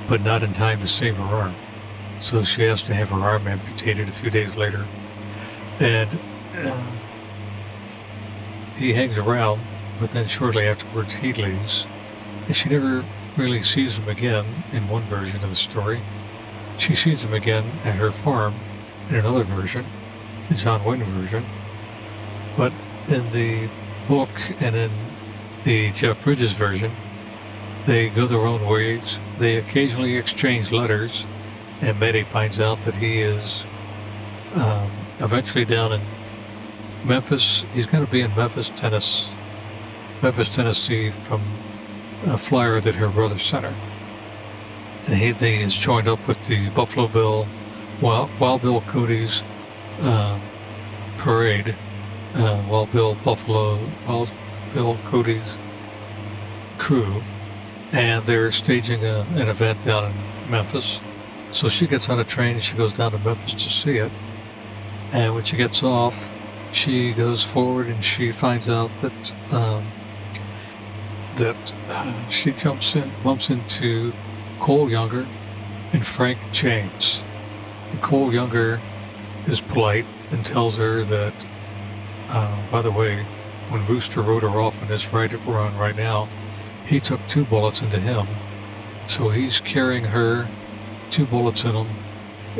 but not in time to save her arm. So she has to have her arm amputated a few days later. And he hangs around, but then shortly afterwards he leaves. And she never really sees him again in one version of the story. She sees him again at her farm in another version, the John Wayne version. But in the book and in the Jeff Bridges version, they go their own ways. They occasionally exchange letters, and Matty finds out that he is eventually down in Memphis. He's going to be in Memphis, Tennessee, from a flyer that her brother sent her. And he is joined up with the Buffalo Bill, Wild Bill Cody's parade. Wild Bill Cody's crew, and they're staging an event down in Memphis. So she gets on a train and she goes down to Memphis to see it. And when she gets off, she goes forward and she finds out that she bumps into Cole Younger and Frank James. And Cole Younger is polite and tells her that, by the way, when Rooster rode her off on this ride that we're on right now, he took 2 bullets into him. So he's carrying her, 2 bullets in him,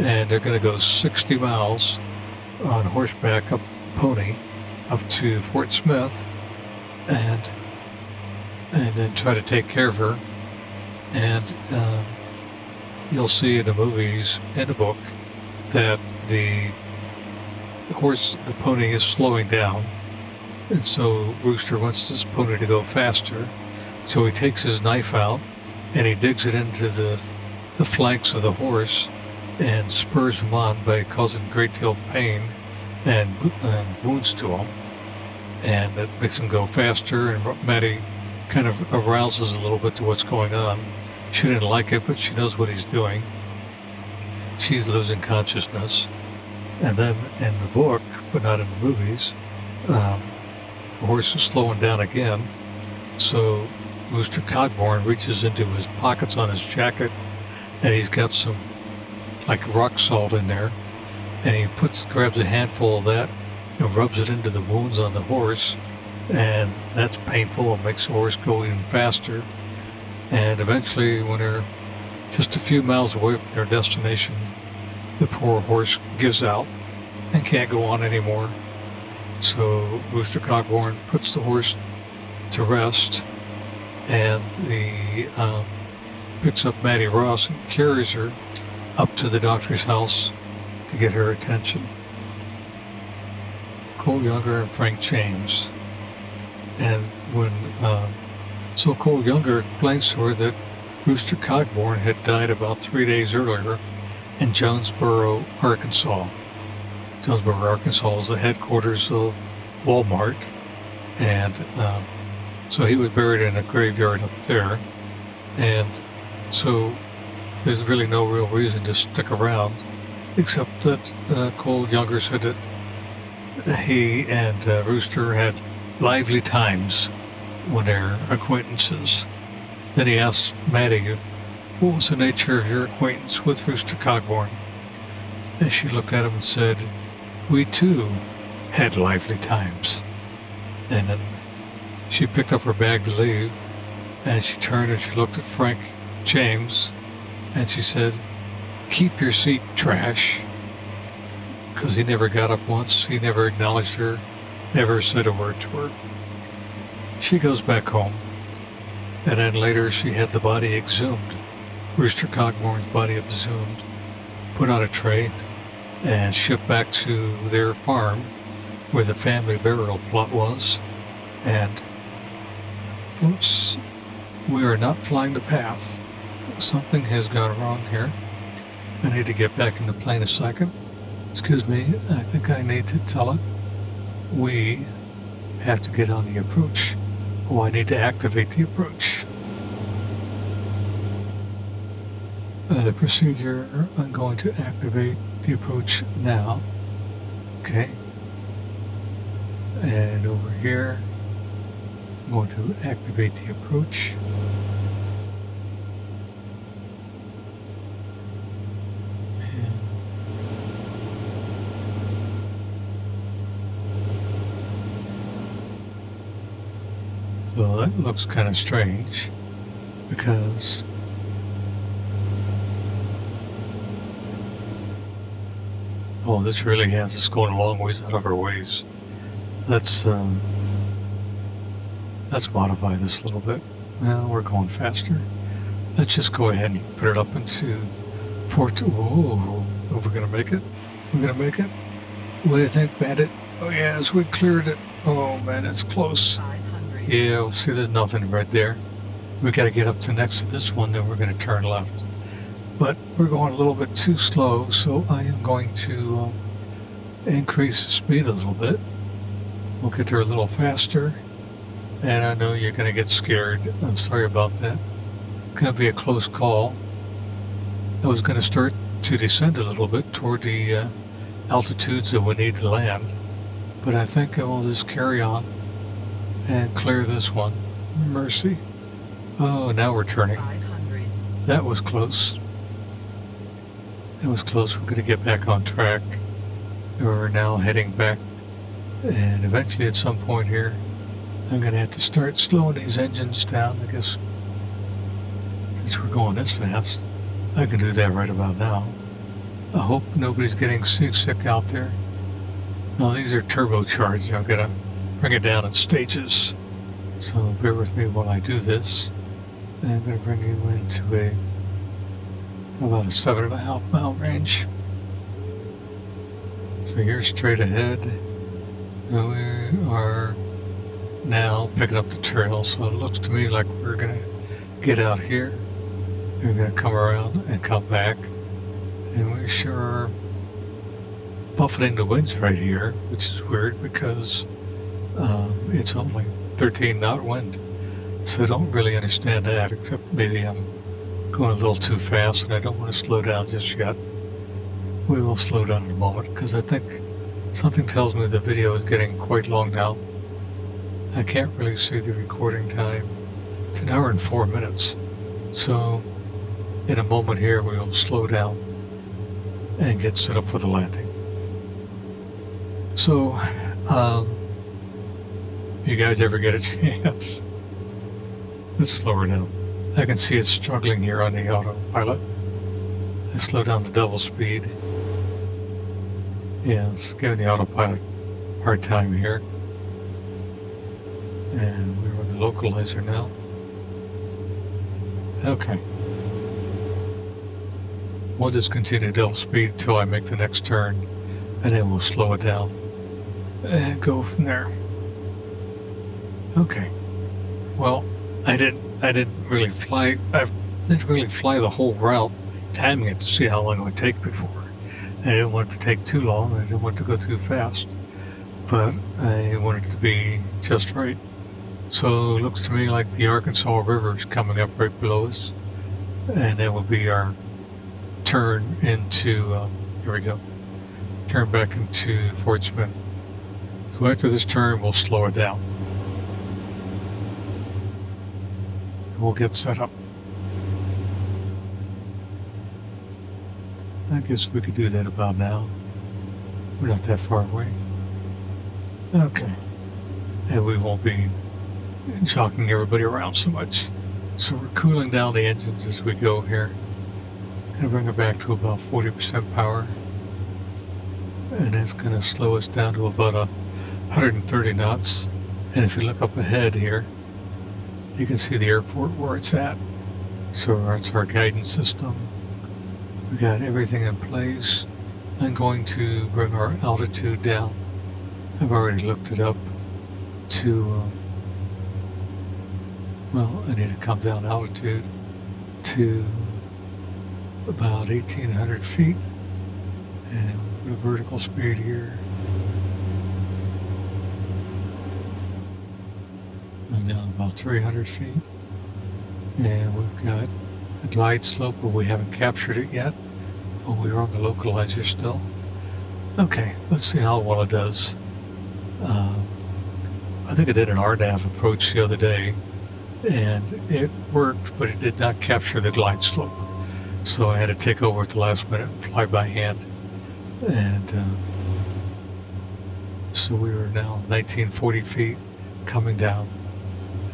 and they're going to go 60 miles on horseback, up pony, up to Fort Smith, and then try to take care of her. And you'll see in the movies, in the book, that the pony is slowing down, and so Rooster wants this pony to go faster. So he takes his knife out and he digs it into the flanks of the horse and spurs him on by causing a great deal of pain and wounds to him, and that makes him go faster. And Matty kind of arouses a little bit to what's going on. She didn't like it, but she knows what he's doing. She's losing consciousness. And then in the book, but not in the movies, the horse is slowing down again. So Rooster Cogborn reaches into his pockets on his jacket, and he's got some like rock salt in there, and he grabs a handful of that and rubs it into the wounds on the horse, and that's painful. It makes the horse go even faster. And eventually, when they're just a few miles away from their destination, the poor horse gives out and can't go on anymore. So Rooster Cogborn puts the horse to rest, and picks up Matty Ross and carries her up to the doctor's house to get her attention. Cole Younger and Frank James. And when so Cole Younger explains to her that Rooster Cogburn had died about 3 days earlier in Jonesboro, Arkansas. Jonesboro, Arkansas is the headquarters of Walmart, and so he was buried in a graveyard up there, and so there's really no real reason to stick around, except that Cole Younger said that he and Rooster had lively times when they're acquaintances. Then he asked Maddie, what was the nature of your acquaintance with Rooster Cogburn? And she looked at him and said, we too had lively times. And then she picked up her bag to leave, and she turned and she looked at Frank James, and she said, keep your seat, trash. Because he never got up once, he never acknowledged her, never said a word to her. She goes back home, and then later she had the body exhumed, Rooster Cogburn's body exhumed, put on a tray, and shipped back to their farm where the family burial plot was. And oops, we are not flying the path. Something has gone wrong here. I need to get back in the plane a second. Excuse me, I think I need to tell it. We have to get on the approach. Oh, I need to activate the approach. The procedure, I'm going to activate the approach now. Okay. And over here, I'm going to activate the approach. So that looks kind of strange because oh, this really has us going a long ways out of our ways. Let's modify this a little bit. Well, we're going faster. Let's just go ahead and put it up into 4. Whoa, are we gonna make it? We're gonna make it? What do you think, Bandit? Oh yes, we cleared it. Oh man, it's close. Yeah, see, there's nothing right there. We got to get up to next to this one, then we're going to turn left. But we're going a little bit too slow, so I am going to increase the speed a little bit. We'll get there a little faster. And I know you're going to get scared. I'm sorry about that. It's going to be a close call. I was going to start to descend a little bit toward the altitudes that we need to land. But I think I will just carry on and clear this one. Mercy. Oh, now we're turning. 500. That was close. That was close. We're going to get back on track. We're now heading back. And eventually at some point here, I'm going to have to start slowing these engines down. I guess since we're going this fast, I can do that right about now. I hope nobody's getting seasick out there. No, these are turbocharged. I'm going to bring it down in stages. So bear with me while I do this. And I'm going to bring you into about a 7.5 mile range. So you're straight ahead. And we are now picking up the trail. So it looks to me like we're going to get out here. We're going to come around and come back. And we sure are buffeting the winds right here, which is weird because it's only 13 knot wind, so I don't really understand that, except maybe I'm going a little too fast and I don't want to slow down just yet. We will slow down in a moment because I think something tells me the video is getting quite long now. I can't really see the recording time. It's 1 hour and 4 minutes, so in a moment here we will slow down and get set up for the landing. So you guys ever get a chance? Let's slow her down. I can see it struggling here on the autopilot. I slow down to double speed. Yeah, it's giving the autopilot a hard time here. And we're on the localizer now. Okay. We'll just continue double speed until I make the next turn, and then we'll slow it down. and go from there. Okay. Well, I didn't really fly. I didn't really fly the whole route, timing it to see how long it would take before. I didn't want it to take too long. I didn't want it to go too fast, but I wanted it to be just right. So it looks to me like the Arkansas River is coming up right below us, and that will be our turn into. Here we go. Turn back into Fort Smith. So after this turn, we'll slow it down. We'll get set up. I guess we could do that about now. We're not that far away. Okay. And we won't be shocking everybody around so much. So we're cooling down the engines as we go here. Gonna bring it back to about 40% power. And that's gonna slow us down to about 130 knots. And if you look up ahead here, you can see the airport where it's at. So that's our guidance system. We got everything in place. I'm going to bring our altitude down. I've already looked it up to, well, I need to come down altitude to about 1,800 feet. And the vertical speed here. I'm down about 300 feet. And we've got a glide slope, but we haven't captured it yet. But we're on the localizer still. Okay, let's see how well it does. I think I did an RNAV approach the other day, and it worked, but it did not capture the glide slope. So I had to take over at the last minute and fly by hand. And so we were now 1940 feet coming down.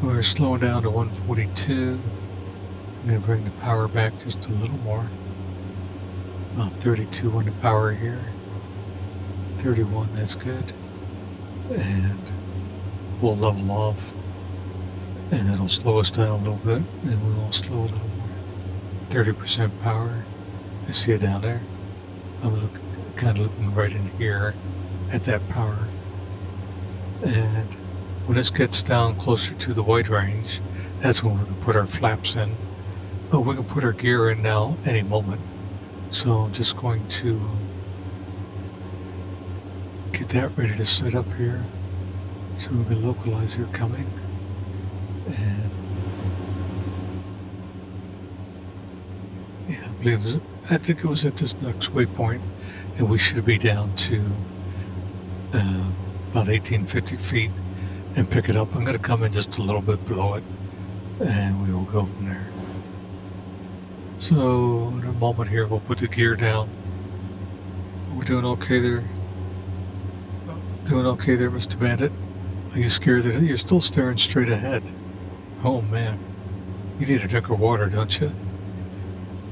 We were slowing down to 142. I'm going to bring the power back just a little more. About 32 on the power here. 31, that's good. And we'll level off. And it'll slow us down a little bit. And we will slow a little more. 30% power. I see it down there. I'm kind of looking right in here at that power. And when this gets down closer to the white range, that's when we can put our flaps in. But we can put our gear in now any moment. So I'm just going to get that ready to set up here. So we can localize her coming. And yeah, I think it was at this next waypoint that we should be down to about 1,850 feet and pick it up. I'm going to come in just a little bit below it, and we will go from there. So in a moment here, we'll put the gear down. Are we doing okay there? Doing okay there, Mr. Bandit? Are you scared that you're still staring straight ahead? Oh man, you need a drink of water, don't you?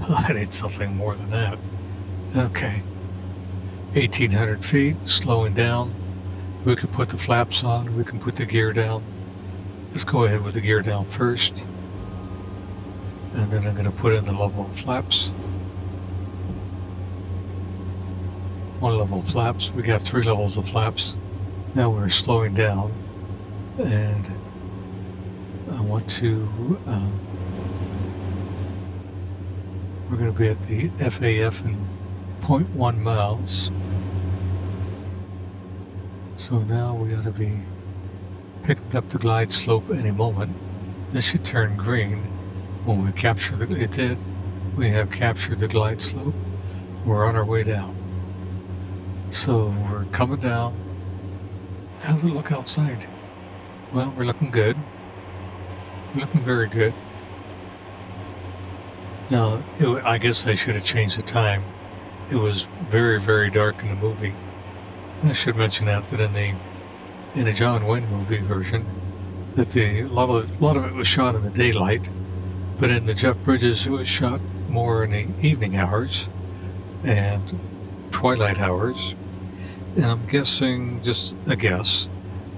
I need something more than that. Okay, 1,800 feet, slowing down. We can put the flaps on, we can put the gear down. Let's go ahead with the gear down first. And then I'm going to put in the level of flaps. One level of flaps. We got 3 levels of flaps. Now we're slowing down. And I want to, we're going to be at the FAF in 0.1 miles. So now we ought to be picking up the glide slope any moment. This should turn green when we capture it did. We have captured the glide slope. We're on our way down. So we're coming down. How's it look outside? Well, we're looking good. We're looking very good. Now, I guess I should have changed the time. It was very, very dark in the movie. I should mention that in the John Wayne movie version, that a lot of it was shot in the daylight, but in the Jeff Bridges it was shot more in the evening hours and twilight hours. And I'm guessing, just a guess,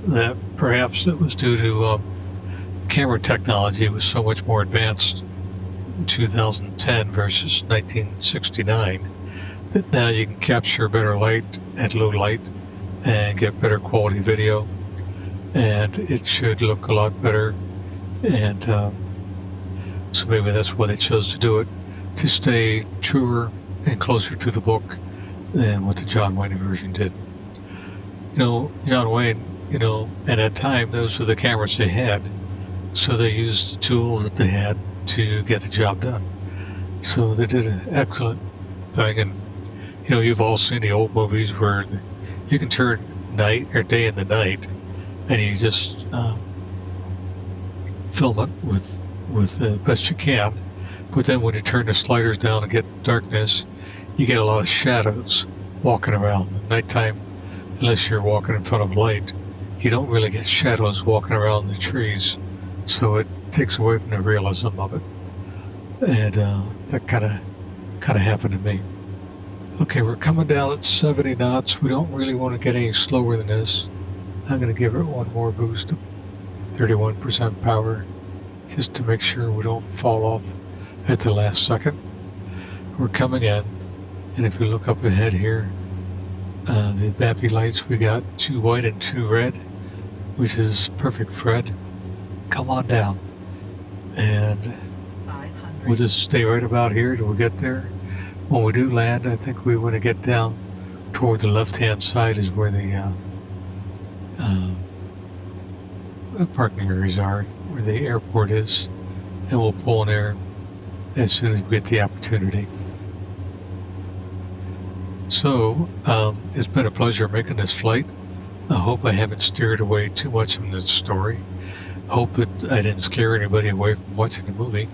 that perhaps it was due to camera technology was so much more advanced in 2010 versus 1969 that now you can capture better light at low light and get better quality video, and it should look a lot better. And so maybe that's why they chose to do it, to stay truer and closer to the book than what the John Wayne version did. John Wayne, at that time, those were the cameras they had, so they used the tool that they had to get the job done. So they did an excellent thing. And you've all seen the old movies where you can turn night or day into night, and you just film it with the best you can. But then when you turn the sliders down and get darkness, you get a lot of shadows walking around. At nighttime, unless you're walking in front of light, you don't really get shadows walking around the trees. So it takes away from the realism of it. And that kind of happened to me. Okay, we're coming down at 70 knots. We don't really want to get any slower than this. I'm going to give it one more boost to 31% power, just to make sure we don't fall off at the last second. We're coming in, and if you look up ahead here, the bappy lights, we got 2 white and 2 red, which is perfect, Fred. Come on down, and we'll just stay right about here till we get there. When we do land, I think we want to get down toward the left-hand side is where the parking areas are, where the airport is, and we'll pull in there as soon as we get the opportunity. So, it's been a pleasure making this flight. I hope I haven't steered away too much from this story. Hope that I didn't scare anybody away from watching the movie.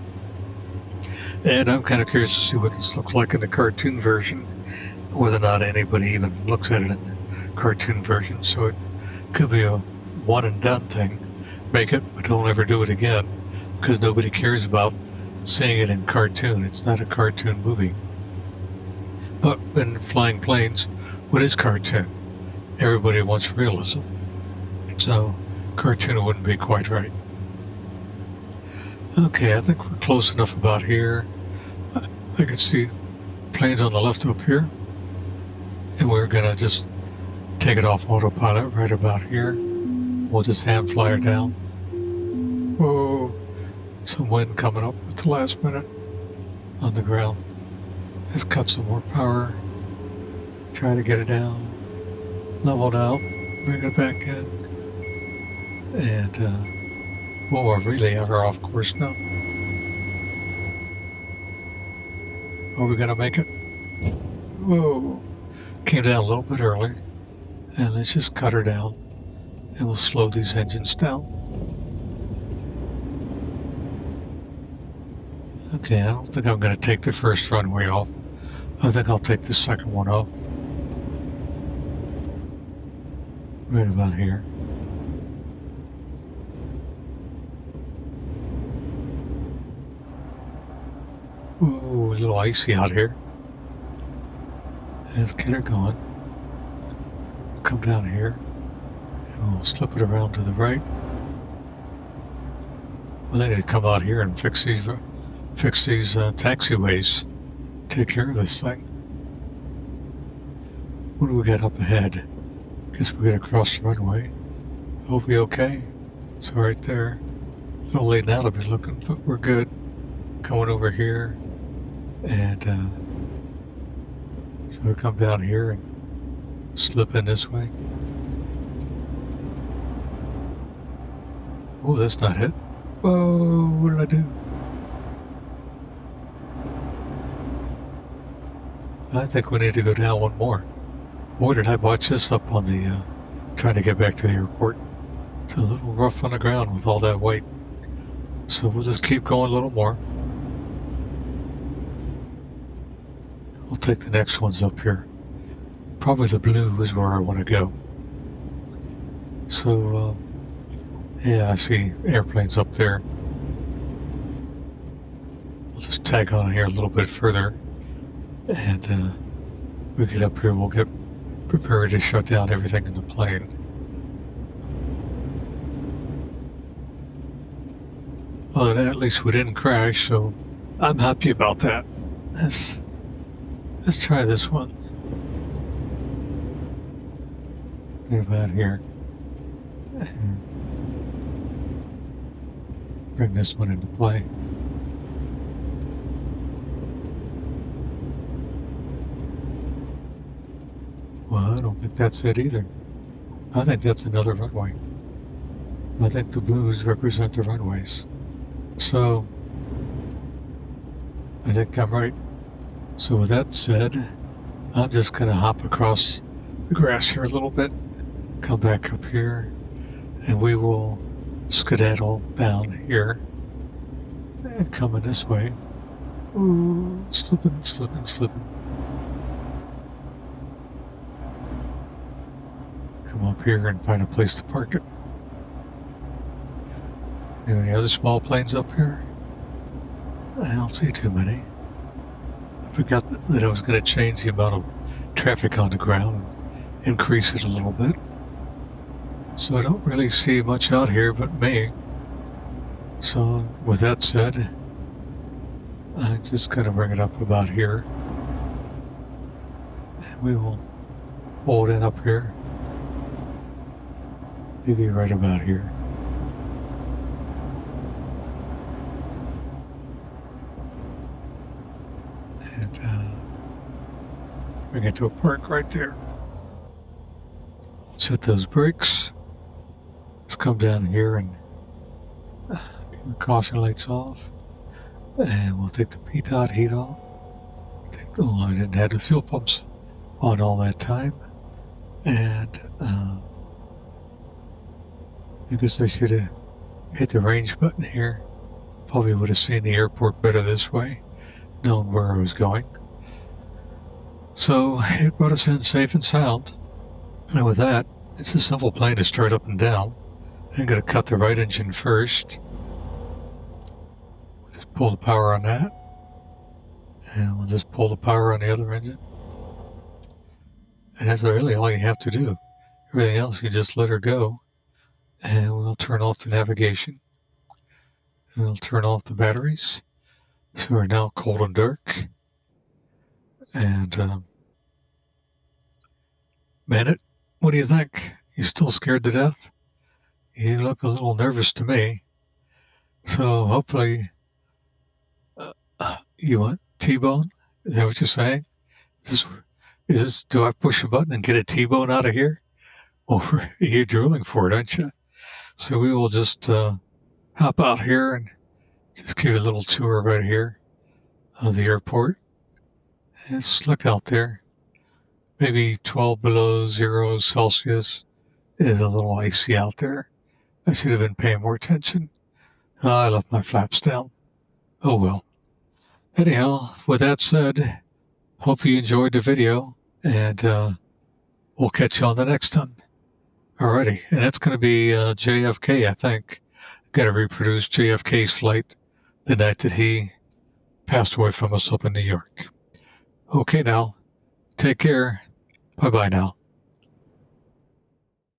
And I'm kind of curious to see what this looks like in the cartoon version, whether or not anybody even looks at it in the cartoon version. So it could be a one and done thing. Make it, but don't ever do it again, because nobody cares about seeing it in cartoon. It's not a cartoon movie. But in flying planes, what is cartoon? Everybody wants realism. So cartoon wouldn't be quite right. Okay, I think we're close enough about here. I can see planes on the left up here. And we're gonna just take it off autopilot right about here. We'll just hand fly her down. Whoa, some wind coming up at the last minute on the ground. Let's cut some more power. Try to get it down. Leveled out. Bring it back in. And we're really ever off course now. Are we gonna make it? Whoa. Came down a little bit early. And let's just cut her down. And we'll slow these engines down. Okay, I don't think I'm going to take the first runway off. I think I'll take the second one off. Right about here. Ooh, a little icy out here. Let's get her going. Come down here. And we'll slip it around to the right. Well, they need to come out here and fix these taxiways. Take care of this thing. What do we got up ahead? Guess we gotta cross the runway. Hope we okay. So right there. It's a little late now to be looking, but we're good. Coming over here. And so we come down here and slip in this way. Oh, that's not it. Whoa, what did I do? I think we need to go down one more. Boy, did I botch this up on the, trying to get back to the airport. It's a little rough on the ground with all that weight. So we'll just keep going a little more. We'll take the next ones up here. Probably the blue is where I want to go. So, yeah, I see airplanes up there. We'll just tag on here a little bit further. And we get up here, we'll get prepared to shut down everything in the plane. Other than that, at least we didn't crash, so I'm happy about that. Let's try this one. about here. And bring this one into play. Well, I don't think that's it either. I think that's another runway. I think the blues represent the runways. So, I think I'm right. So with that said, I'm just going to hop across the grass here a little bit, come back up here, and we will skedaddle down here and coming this way. Ooh, slipping. Come up here and find a place to park it. Any other small planes up here? I don't see too many. I forgot that I was going to change the amount of traffic on the ground and increase it a little bit. So I don't really see much out here but me. So with that said, I'm just going to bring it up about here. And we will hold it up here. Maybe right about here. And bring it to a park right there. Set those brakes. Let's come down here and get the caution lights off. And we'll take the P-dot heat off. Oh, I didn't have the fuel pumps on all that time. And I guess I should have hit the range button here. Probably would have seen the airport better this way, knowing where I was going. So it brought us in safe and sound. And with that, it's a simple plane to start up and down. I'm going to cut the right engine first. Just pull the power on that. And we'll just pull the power on the other engine. And that's really all you have to do. Everything else, you just let her go. And we'll turn off the navigation. And we'll turn off the batteries. So we're now cold and dark. And, Bandit, what do you think? You still scared to death? You look a little nervous to me. So hopefully, you want T-bone? Is that what you're saying? Is this, do I push a button and get a T-bone out of here? Or you're drooling for it, aren't you? So we will just hop out here and just give you a little tour right here of the airport. It's look out there. Maybe 12 below 0 Celsius. It is a little icy out there. I should have been paying more attention. I left my flaps down. Oh well. Anyhow, with that said, hope you enjoyed the video, and we'll catch you on the next one. Alrighty, and that's going to be JFK, I think. Got to reproduce JFK's flight the night that he passed away from us up in New York. Okay now, take care. Bye-bye now.